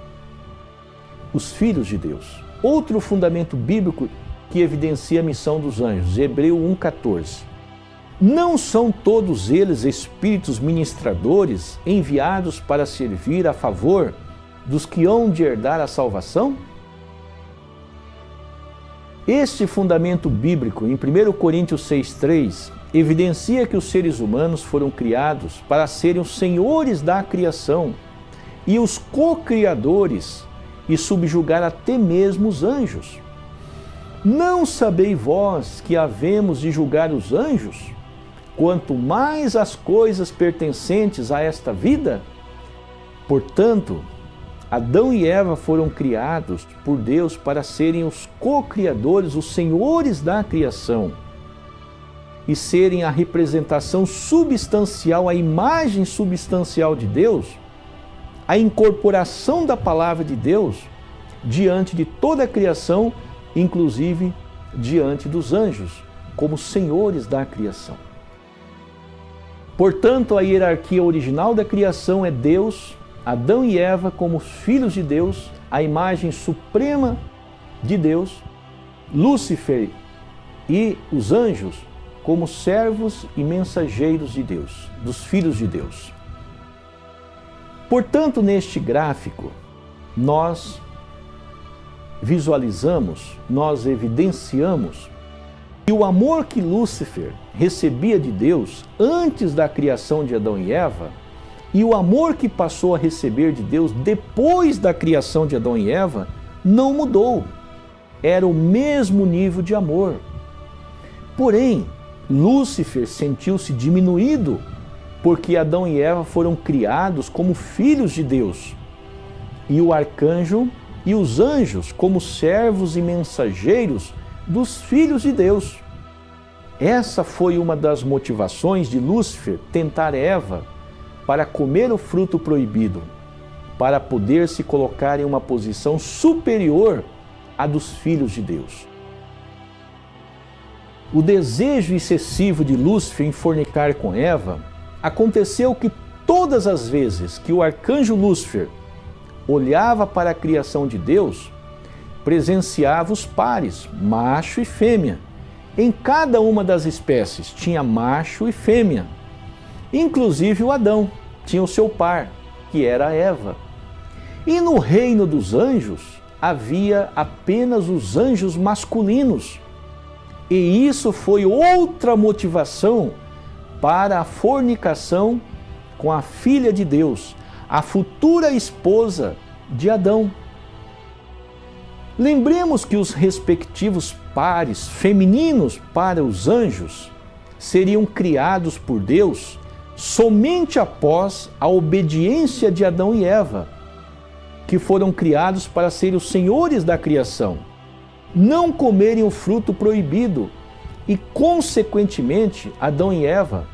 os filhos de Deus. Outro fundamento bíblico que evidencia a missão dos anjos, Hebreus 1,14. Não são todos eles espíritos ministradores enviados para servir a favor dos que hão de herdar a salvação? Este fundamento bíblico, em 1 Coríntios 6,3, evidencia que os seres humanos foram criados para serem os senhores da criação e os co-criadores e subjugar até mesmo os anjos. Não sabeis vós que havemos de julgar os anjos? Quanto mais as coisas pertencentes a esta vida? Portanto, Adão e Eva foram criados por Deus para serem os co-criadores, os senhores da criação, e serem a representação substancial, a imagem substancial de Deus, a incorporação da palavra de Deus diante de toda a criação, inclusive diante dos anjos, como senhores da criação. Portanto, a hierarquia original da criação é Deus, Adão e Eva como filhos de Deus, a imagem suprema de Deus, Lúcifer e os anjos como servos e mensageiros de Deus, dos filhos de Deus. Portanto, neste gráfico, nós visualizamos, nós evidenciamos que o amor que Lúcifer recebia de Deus antes da criação de Adão e Eva e o amor que passou a receber de Deus depois da criação de Adão e Eva não mudou. Era o mesmo nível de amor. Porém, Lúcifer sentiu-se diminuído porque Adão e Eva foram criados como filhos de Deus e o arcanjo e os anjos como servos e mensageiros dos filhos de Deus. Essa foi uma das motivações de Lúcifer tentar Eva para comer o fruto proibido, para poder se colocar em uma posição superior à dos filhos de Deus. O desejo excessivo de Lúcifer em fornicar com Eva aconteceu que todas as vezes que o arcanjo Lúcifer olhava para a criação de Deus, presenciava os pares, macho e fêmea. Em cada uma das espécies tinha macho e fêmea. Inclusive o Adão tinha o seu par, que era a Eva. E no reino dos anjos havia apenas os anjos masculinos. E isso foi outra motivação para a fornicação com a filha de Deus, a futura esposa de Adão. Lembremos que os respectivos pares femininos para os anjos seriam criados por Deus somente após a obediência de Adão e Eva, que foram criados para serem os senhores da criação, não comerem o fruto proibido e, consequentemente, Adão e Eva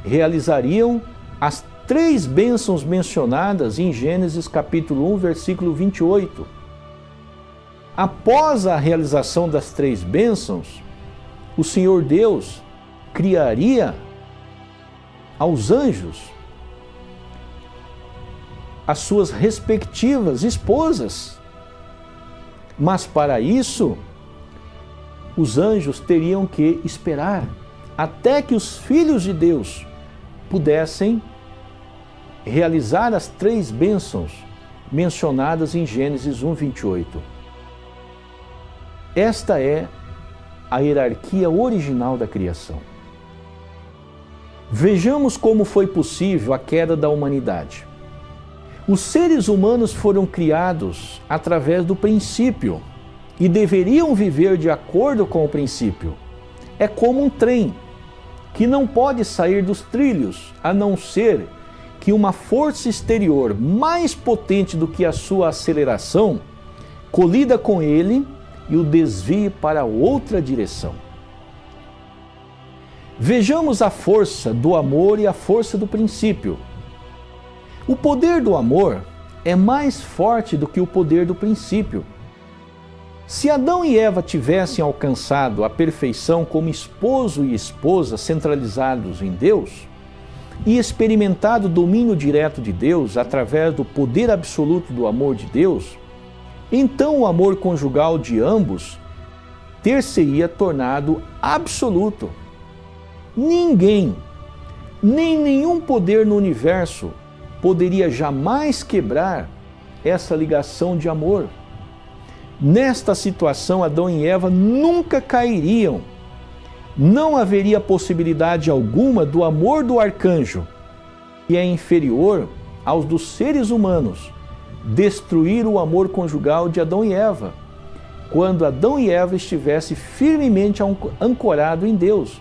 realizariam as 3 bênçãos mencionadas em Gênesis capítulo 1, versículo 28. Após a realização das 3 bênçãos, o Senhor Deus criaria aos anjos as suas respectivas esposas. Mas para isso, os anjos teriam que esperar até que os filhos de Deus pudessem realizar as 3 bênçãos mencionadas em Gênesis 1, 28. Esta é a hierarquia original da criação. Vejamos como foi possível a queda da humanidade. Os seres humanos foram criados através do princípio e deveriam viver de acordo com o princípio. É como um trem que não pode sair dos trilhos, a não ser que uma força exterior mais potente do que a sua aceleração colida com ele e o desvie para outra direção. Vejamos a força do amor e a força do princípio. O poder do amor é mais forte do que o poder do princípio. Se Adão e Eva tivessem alcançado a perfeição como esposo e esposa centralizados em Deus e experimentado o domínio direto de Deus através do poder absoluto do amor de Deus, então o amor conjugal de ambos ter-se-ia tornado absoluto. Ninguém, nem nenhum poder no universo poderia jamais quebrar essa ligação de amor. Nesta situação, Adão e Eva nunca cairiam. Não haveria possibilidade alguma do amor do arcanjo, que é inferior aos dos seres humanos, destruir o amor conjugal de Adão e Eva, quando Adão e Eva estivessem firmemente ancorados em Deus,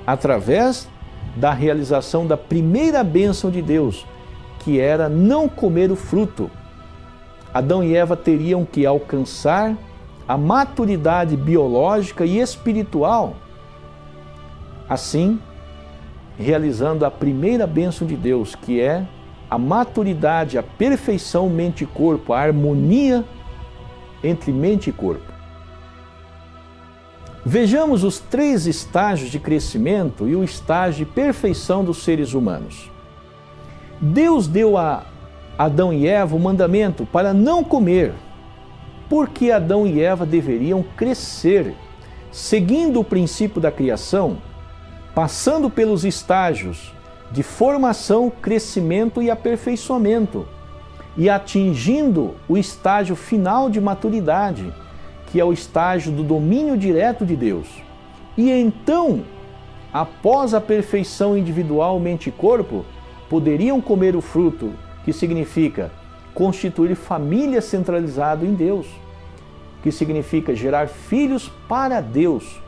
através da realização da primeira bênção de Deus, que era não comer o fruto. Adão e Eva teriam que alcançar a maturidade biológica e espiritual, assim, realizando a primeira bênção de Deus, que é a maturidade, a perfeição mente e corpo, a harmonia entre mente e corpo. Vejamos os 3 estágios de crescimento e o estágio de perfeição dos seres humanos. Deus deu a Adão e Eva o mandamento para não comer, porque Adão e Eva deveriam crescer, seguindo o princípio da criação, passando pelos estágios de formação, crescimento e aperfeiçoamento, e atingindo o estágio final de maturidade, que é o estágio do domínio direto de Deus. E então, após a perfeição individual, mente e corpo, poderiam comer o fruto, que significa constituir família centralizada em Deus, que significa gerar filhos para Deus,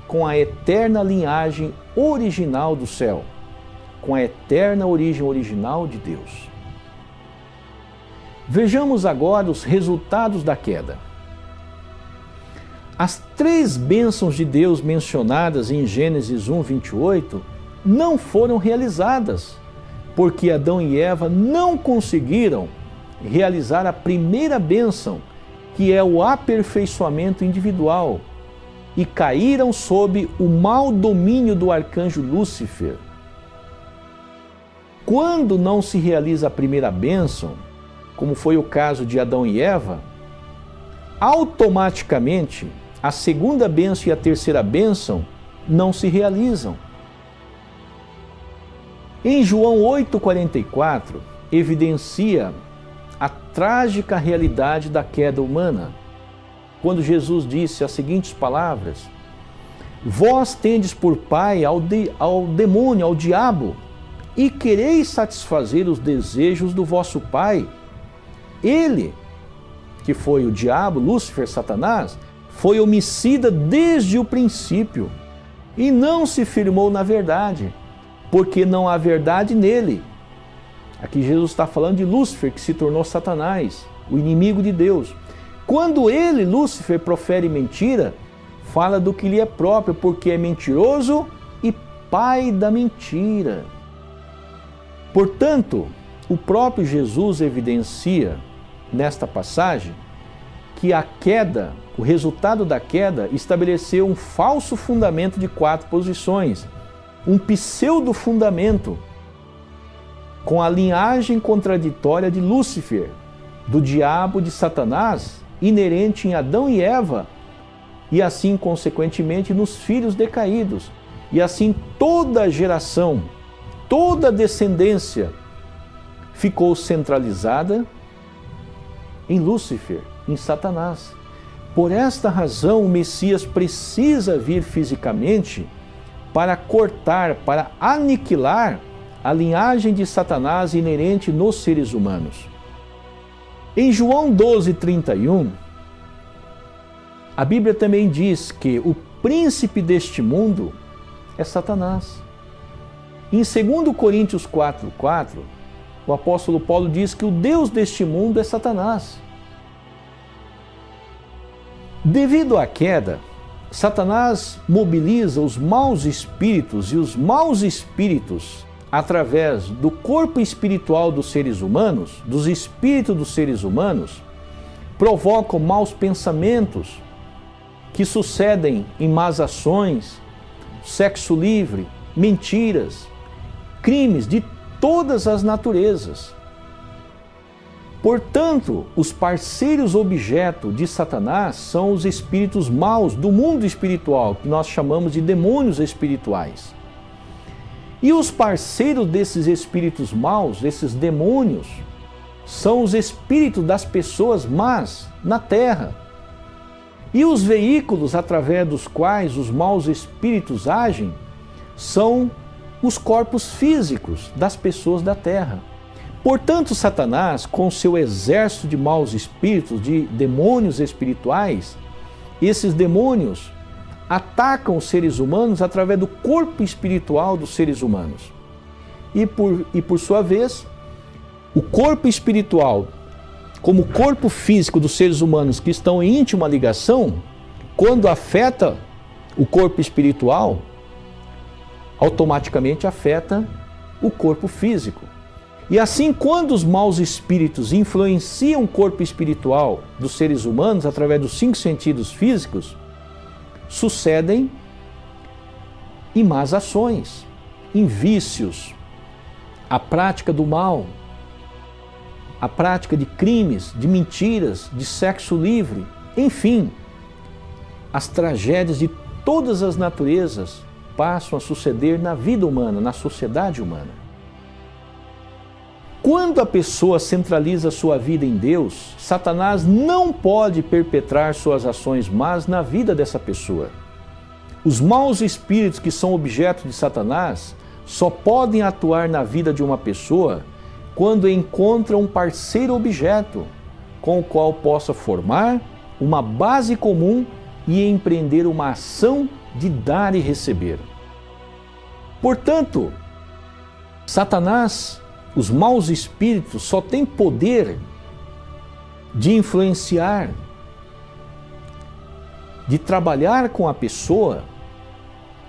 com a eterna linhagem original do céu, com a eterna origem original de Deus. Vejamos agora os resultados da queda. As 3 bênçãos de Deus mencionadas em Gênesis 1:28 não foram realizadas, porque Adão e Eva não conseguiram realizar a primeira bênção, que é o aperfeiçoamento individual, e caíram sob o mau domínio do arcanjo Lúcifer. Quando não se realiza a primeira bênção, como foi o caso de Adão e Eva, automaticamente a segunda bênção e a terceira bênção não se realizam. Em João 8,44, evidencia a trágica realidade da queda humana, quando Jesus disse as seguintes palavras: Vós tendes por pai ao demônio, ao diabo, e quereis satisfazer os desejos do vosso pai. Ele, que foi o diabo, Lúcifer, Satanás, foi homicida desde o princípio e não se firmou na verdade, porque não há verdade nele. Aqui Jesus está falando de Lúcifer, que se tornou Satanás, o inimigo de Deus. Quando ele, Lúcifer, profere mentira, fala do que lhe é próprio, porque é mentiroso e pai da mentira. Portanto, o próprio Jesus evidencia nesta passagem que a queda, o resultado da queda, estabeleceu um falso fundamento de 4 posições, um pseudo-fundamento, com a linhagem contraditória de Lúcifer, do diabo, de Satanás, inerente em Adão e Eva, e assim, consequentemente, nos filhos decaídos. E assim toda a geração, toda a descendência ficou centralizada em Lúcifer, em Satanás. Por esta razão, o Messias precisa vir fisicamente para cortar, para aniquilar a linhagem de Satanás inerente nos seres humanos. Em João 12:31, a Bíblia também diz que o príncipe deste mundo é Satanás. Em 2 Coríntios 4:4, o apóstolo Paulo diz que o Deus deste mundo é Satanás. Devido à queda, Satanás mobiliza os maus espíritos, e os maus espíritos, através do corpo espiritual dos seres humanos, dos espíritos dos seres humanos, provocam maus pensamentos que sucedem em más ações, sexo livre, mentiras, crimes de todas as naturezas. Portanto, os parceiros objeto de Satanás são os espíritos maus do mundo espiritual, que nós chamamos de demônios espirituais. E os parceiros desses espíritos maus, esses demônios, são os espíritos das pessoas más na terra. E os veículos através dos quais os maus espíritos agem são os corpos físicos das pessoas da terra. Portanto, Satanás, com seu exército de maus espíritos, de demônios espirituais, esses demônios atacam os seres humanos através do corpo espiritual dos seres humanos. E por sua vez, o corpo espiritual, como o corpo físico dos seres humanos que estão em íntima ligação, quando afeta o corpo espiritual, automaticamente afeta o corpo físico. E assim, quando os maus espíritos influenciam o corpo espiritual dos seres humanos através dos 5 sentidos físicos, sucedem em más ações, em vícios, a prática do mal, a prática de crimes, de mentiras, de sexo livre, enfim, as tragédias de todas as naturezas passam a suceder na vida humana, na sociedade humana. Quando a pessoa centraliza sua vida em Deus, Satanás não pode perpetrar suas ações más na vida dessa pessoa. Os maus espíritos que são objeto de Satanás só podem atuar na vida de uma pessoa quando encontra um parceiro objeto com o qual possa formar uma base comum e empreender uma ação de dar e receber. Portanto, Satanás, os maus espíritos, só têm poder de influenciar, de trabalhar com a pessoa,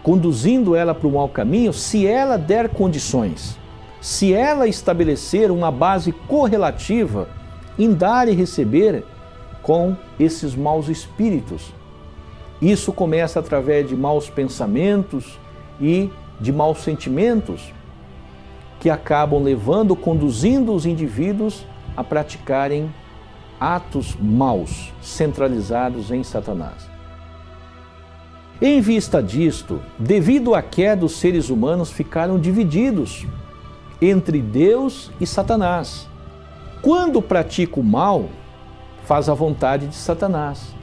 conduzindo ela para o mau caminho, se ela der condições, se ela estabelecer uma base correlativa em dar e receber com esses maus espíritos. Isso começa através de maus pensamentos e de maus sentimentos, que acabam levando, conduzindo os indivíduos a praticarem atos maus, centralizados em Satanás. Em vista disto, devido à queda, os seres humanos ficaram divididos entre Deus e Satanás. Quando pratica o mal, faz a vontade de Satanás.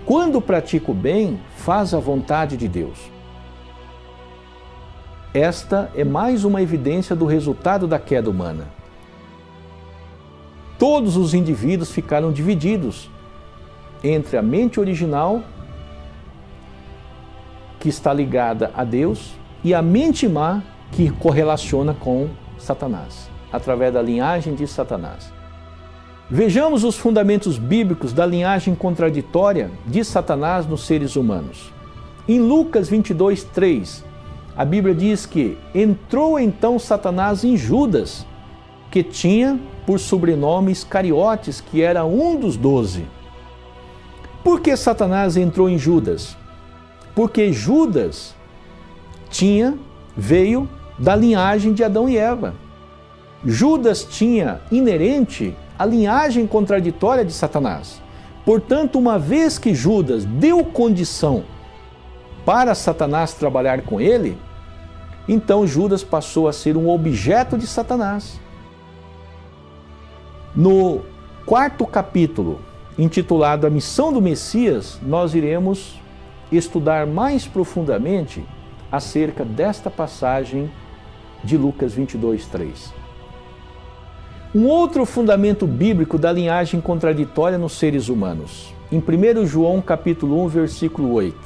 Quando pratica o bem, faz a vontade de Deus. Esta é mais uma evidência do resultado da queda humana. Todos os indivíduos ficaram divididos entre a mente original, que está ligada a Deus, e a mente má, que correlaciona com Satanás, através da linhagem de Satanás. Vejamos os fundamentos bíblicos da linhagem contraditória de Satanás nos seres humanos. Em Lucas 22:3, a Bíblia diz que entrou então Satanás em Judas, que tinha por sobrenome Iscariotes, que era um dos 12. Por que Satanás entrou em Judas? Porque Judas veio da linhagem de Adão e Eva. Judas tinha inerente a linhagem contraditória de Satanás. Portanto, uma vez que Judas deu condição para Satanás trabalhar com ele, então Judas passou a ser um objeto de Satanás. No 4º capítulo, intitulado A Missão do Messias, nós iremos estudar mais profundamente acerca desta passagem de Lucas 22:3. Um outro fundamento bíblico da linhagem contraditória nos seres humanos. Em 1 João capítulo 1, versículo 8.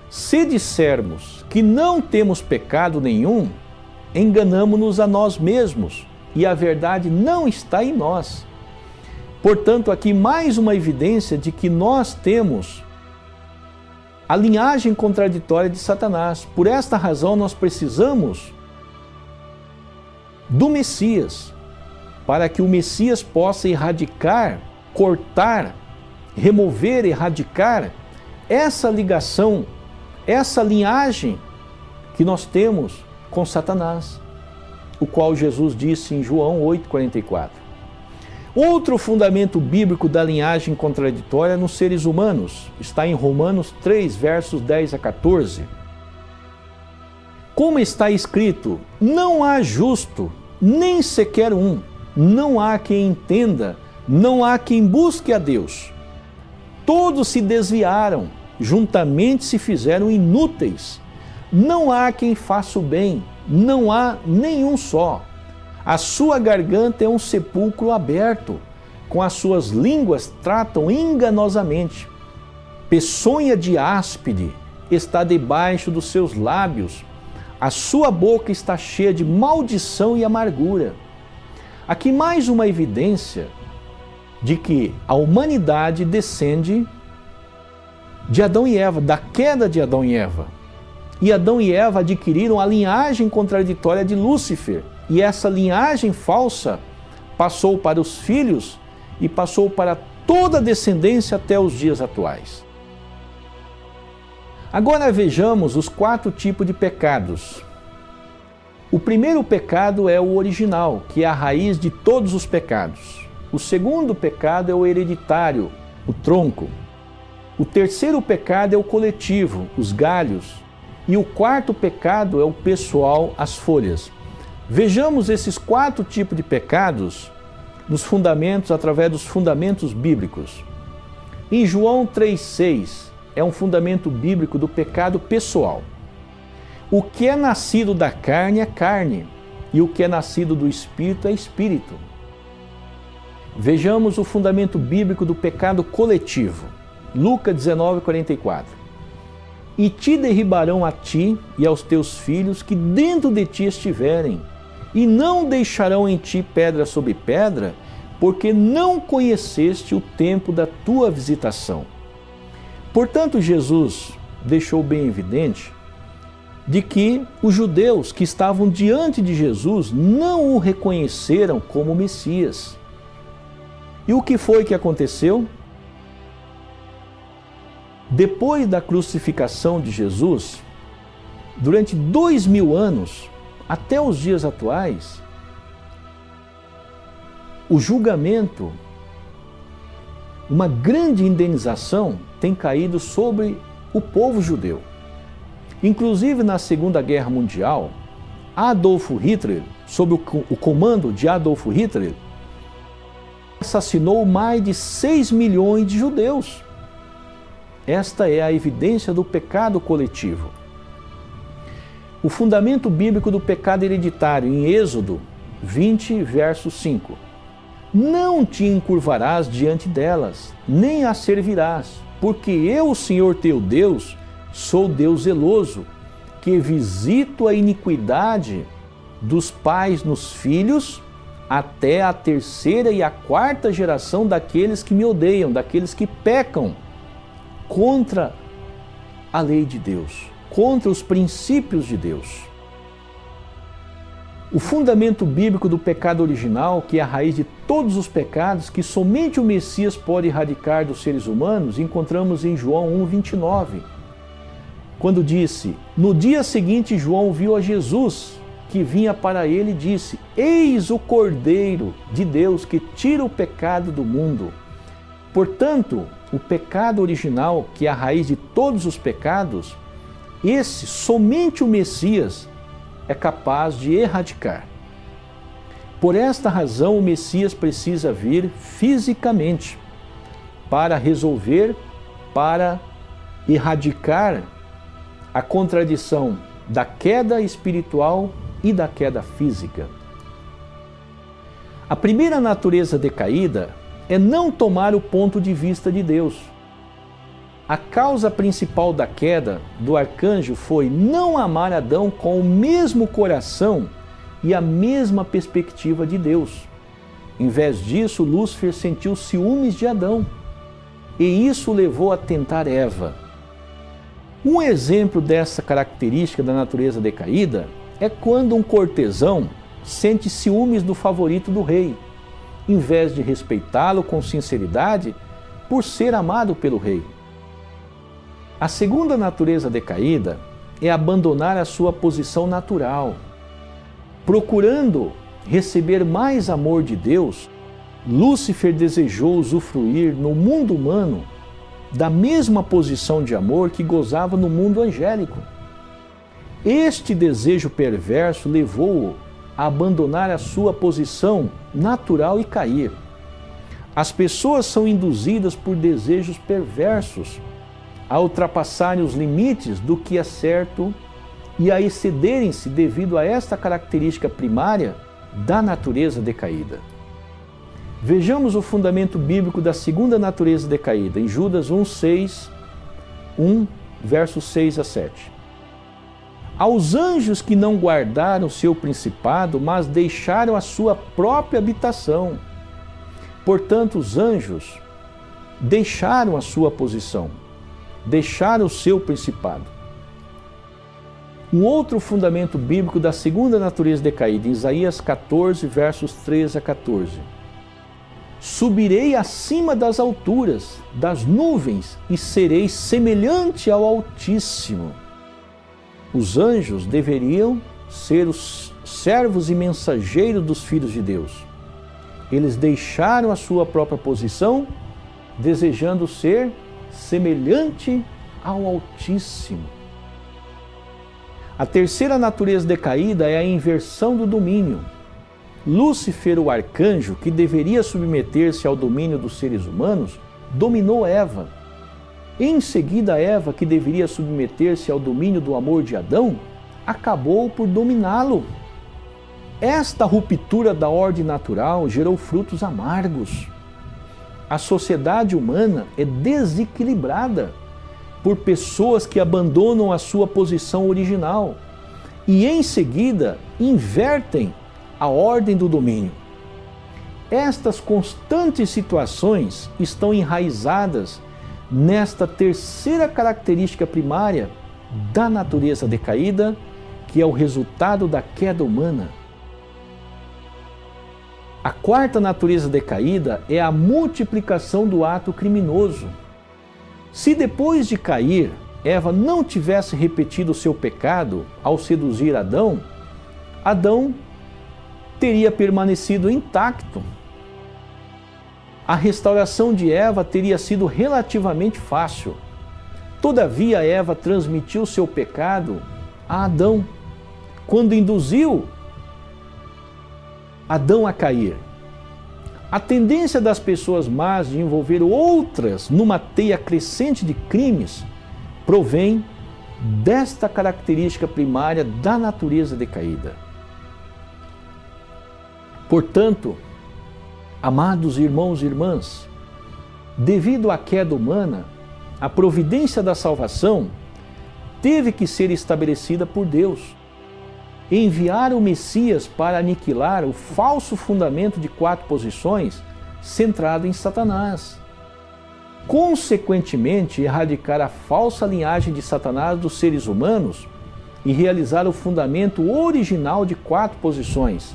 Se dissermos que não temos pecado nenhum, enganamo-nos a nós mesmos, e a verdade não está em nós. Portanto, aqui mais uma evidência de que nós temos a linhagem contraditória de Satanás. Por esta razão, nós precisamos do Messias, para que o Messias possa erradicar, cortar, remover, erradicar essa ligação, essa linhagem que nós temos com Satanás, o qual Jesus disse em João 8,44. Outro fundamento bíblico da linhagem contraditória nos seres humanos está em Romanos 3, versos 10 a 14. Como está escrito, não há justo, nem sequer um, não há quem entenda, não há quem busque a Deus. Todos se desviaram, juntamente se fizeram inúteis. Não há quem faça o bem, não há nenhum só. A sua garganta é um sepulcro aberto, com as suas línguas tratam enganosamente. Peçonha de áspide está debaixo dos seus lábios, a sua boca está cheia de maldição e amargura. Aqui mais uma evidência de que a humanidade descende de Adão e Eva, da queda de Adão e Eva. E Adão e Eva adquiriram a linhagem contraditória de Lúcifer. E essa linhagem falsa passou para os filhos e passou para toda a descendência até os dias atuais. Agora vejamos os 4 tipos de pecados. O primeiro pecado é o original, que é a raiz de todos os pecados. O segundo pecado é o hereditário, o tronco. O terceiro pecado é o coletivo, os galhos. E o quarto pecado é o pessoal, as folhas. Vejamos esses 4 tipos de pecados nos fundamentos, através dos fundamentos bíblicos. Em João 3,6 é um fundamento bíblico do pecado pessoal. O que é nascido da carne é carne, e o que é nascido do espírito é espírito. Vejamos o fundamento bíblico do pecado coletivo. Lucas 19,44. E te derribarão a ti e aos teus filhos que dentro de ti estiverem, e não deixarão em ti pedra sobre pedra, porque não conheceste o tempo da tua visitação. Portanto, Jesus deixou bem evidente de que os judeus que estavam diante de Jesus não o reconheceram como Messias. E o que foi que aconteceu? Depois da crucificação de Jesus, durante 2000 anos, até os dias atuais, o julgamento, uma grande indenização tem caído sobre o povo judeu. Inclusive na Segunda Guerra Mundial, Adolf Hitler, sob o comando de Adolf Hitler, assassinou mais de 6 milhões de judeus. Esta é a evidência do pecado coletivo. O fundamento bíblico do pecado hereditário, em Êxodo 20, verso 5. Não te encurvarás diante delas, nem as servirás, porque eu, o Senhor teu Deus, sou Deus zeloso, que visito a iniquidade dos pais nos filhos, até a 3ª e a 4ª geração daqueles que me odeiam, daqueles que pecam contra a lei de Deus, contra os princípios de Deus. O fundamento bíblico do pecado original, que é a raiz de todos os pecados, que somente o Messias pode erradicar dos seres humanos, encontramos em João 1,29. Quando disse, no dia seguinte João viu a Jesus, que vinha para ele e disse, eis o Cordeiro de Deus que tira o pecado do mundo. Portanto, o pecado original, que é a raiz de todos os pecados, esse somente o Messias é capaz de erradicar. Por esta razão, o Messias precisa vir fisicamente para resolver, para erradicar a contradição da queda espiritual e da queda física. A primeira natureza decaída é não tomar o ponto de vista de Deus. A causa principal da queda do arcanjo foi não amar Adão com o mesmo coração e a mesma perspectiva de Deus. Em vez disso, Lúcifer sentiu ciúmes de Adão, e isso o levou a tentar Eva. Um exemplo dessa característica da natureza decaída é quando um cortesão sente ciúmes do favorito do rei, em vez de respeitá-lo com sinceridade por ser amado pelo rei. A segunda natureza decaída é abandonar a sua posição natural. Procurando receber mais amor de Deus, Lúcifer desejou usufruir no mundo humano da mesma posição de amor que gozava no mundo angélico. Este desejo perverso levou-o a abandonar a sua posição natural e cair. As pessoas são induzidas por desejos perversos a ultrapassarem os limites do que é certo e a excederem-se devido a esta característica primária da natureza decaída. Vejamos o fundamento bíblico da segunda natureza decaída, em Judas 1, versos 6 a 7. Aos anjos que não guardaram seu principado, mas deixaram a sua própria habitação. Portanto, os anjos deixaram a sua posição, deixaram o seu principado. Um outro fundamento bíblico da segunda natureza decaída, em Isaías 14, versos 13 a 14. Subirei acima das alturas, das nuvens, e serei semelhante ao Altíssimo. Os anjos deveriam ser os servos e mensageiros dos filhos de Deus. Eles deixaram a sua própria posição, desejando ser semelhante ao Altíssimo. A terceira natureza decaída é a inversão do domínio. Lúcifer, o arcanjo, que deveria submeter-se ao domínio dos seres humanos, dominou Eva. Em seguida, Eva, que deveria submeter-se ao domínio do amor de Adão, acabou por dominá-lo. Esta ruptura da ordem natural gerou frutos amargos. A sociedade humana é desequilibrada por pessoas que abandonam a sua posição original e, em seguida, invertem a ordem do domínio. Estas constantes situações estão enraizadas nesta terceira característica primária da natureza decaída, que é o resultado da queda humana. A quarta natureza decaída é a multiplicação do ato criminoso. Se depois de cair, Eva não tivesse repetido o seu pecado ao seduzir Adão, Adão teria permanecido intacto. A restauração de Eva teria sido relativamente fácil. Todavia, Eva transmitiu seu pecado a Adão, quando induziu Adão a cair. A tendência das pessoas más de envolver outras numa teia crescente de crimes provém desta característica primária da natureza decaída. Portanto, amados irmãos e irmãs, devido à queda humana, a providência da salvação teve que ser estabelecida por Deus. Enviar o Messias para aniquilar o falso fundamento de 4 posições centrado em Satanás. Consequentemente, erradicar a falsa linhagem de Satanás dos seres humanos e realizar o fundamento original de 4 posições,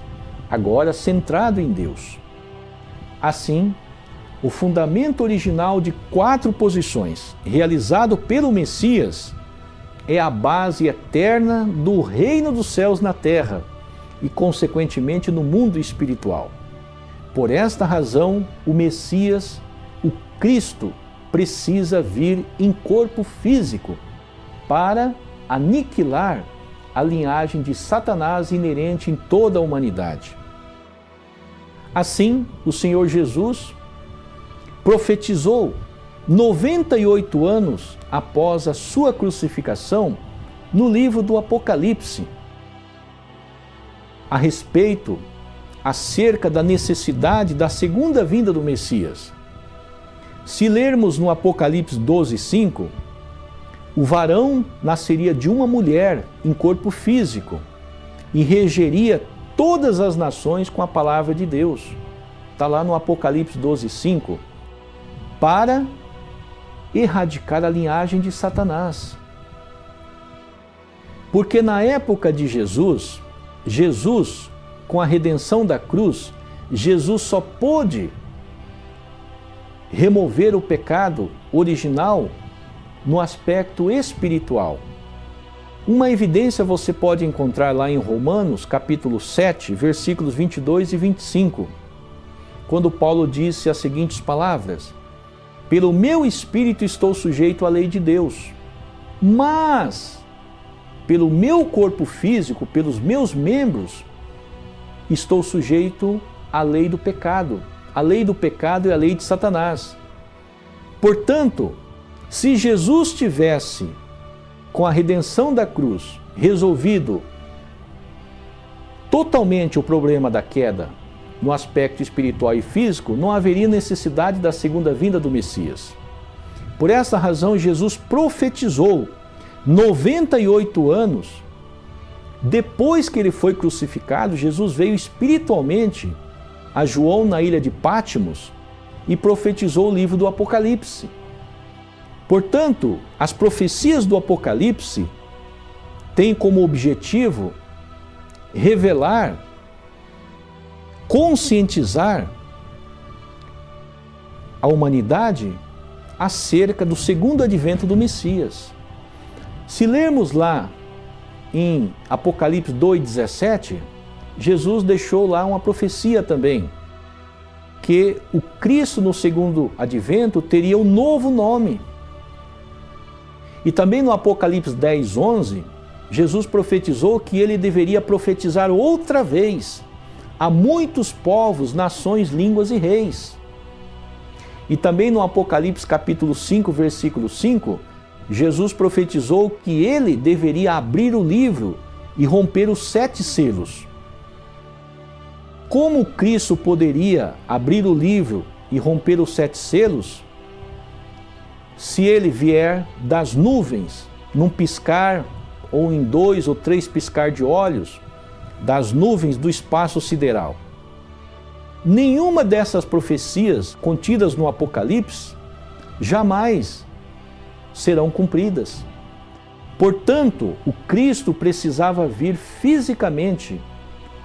agora centrado em Deus. Assim, o fundamento original de 4 posições, realizado pelo Messias, é a base eterna do reino dos céus na terra e, consequentemente, no mundo espiritual. Por esta razão, o Messias, o Cristo, precisa vir em corpo físico para aniquilar a linhagem de Satanás inerente em toda a humanidade. Assim, o Senhor Jesus profetizou 98 anos após a sua crucificação no livro do Apocalipse, a respeito, acerca da necessidade da segunda vinda do Messias. Se lermos no Apocalipse 12:5, o varão nasceria de uma mulher em corpo físico e regeria todas as nações com a palavra de Deus. está lá no Apocalipse 12:5, para erradicar a linhagem de Satanás. Porque na época de Jesus, com a redenção da cruz, Jesus só pôde remover o pecado original no aspecto espiritual. Uma evidência você pode encontrar lá em Romanos, capítulo 7, versículos 22 e 25, quando Paulo disse as seguintes palavras: pelo meu espírito estou sujeito à lei de Deus, mas pelo meu corpo físico, pelos meus membros, estou sujeito à lei do pecado. A lei do pecado é a lei de Satanás. Portanto, se Jesus tivesse, com a redenção da cruz, resolvido totalmente o problema da queda no aspecto espiritual e físico, não haveria necessidade da segunda vinda do Messias. Por essa razão, Jesus profetizou 98 anos depois que ele foi crucificado. Jesus veio espiritualmente a João na ilha de Pátimos e profetizou o livro do Apocalipse. Portanto, as profecias do Apocalipse têm como objetivo revelar, conscientizar a humanidade acerca do segundo advento do Messias. Se lermos lá em Apocalipse 2:17, Jesus deixou lá uma profecia também, que o Cristo no segundo advento teria um novo nome. E também no Apocalipse 10:11, Jesus profetizou que ele deveria profetizar outra vez a muitos povos, nações, línguas e reis. E também no Apocalipse capítulo 5, versículo 5, Jesus profetizou que ele deveria abrir o livro e romper os 7 selos. Como Cristo poderia abrir o livro e romper os 7 selos, se ele vier das nuvens, num piscar, ou em 2 ou 3 piscar de olhos, das nuvens do espaço sideral? Nenhuma dessas profecias contidas no Apocalipse jamais serão cumpridas. Portanto, o Cristo precisava vir fisicamente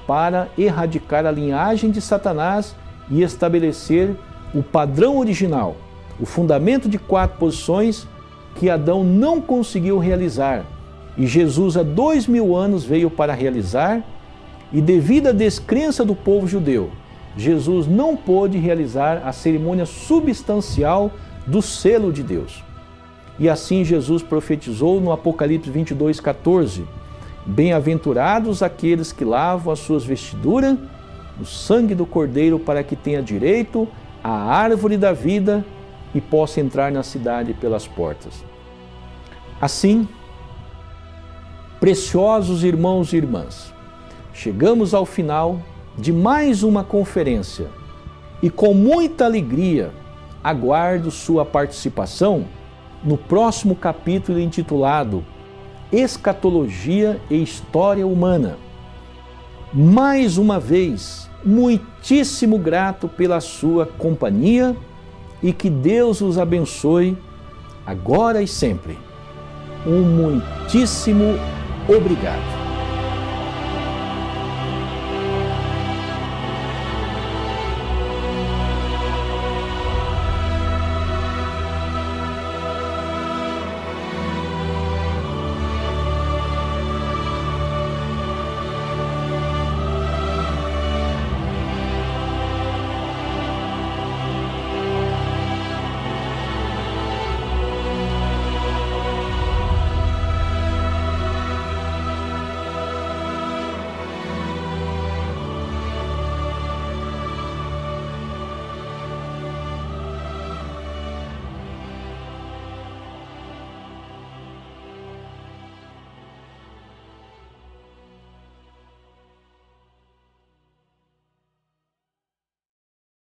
para erradicar a linhagem de Satanás e estabelecer o padrão original, o fundamento de 4 posições que Adão não conseguiu realizar. E Jesus, há 2000 anos, veio para realizar, e devido à descrença do povo judeu, Jesus não pôde realizar a cerimônia substancial do selo de Deus. E assim Jesus profetizou no Apocalipse 22:14, bem-aventurados aqueles que lavam as suas vestiduras no sangue do Cordeiro, para que tenha direito à árvore da vida e possa entrar na cidade pelas portas. Assim, preciosos irmãos e irmãs, chegamos ao final de mais uma conferência e com muita alegria aguardo sua participação no próximo capítulo intitulado Escatologia e História Humana. Mais uma vez, muitíssimo grato pela sua companhia e que Deus os abençoe agora e sempre. Um muitíssimo obrigado.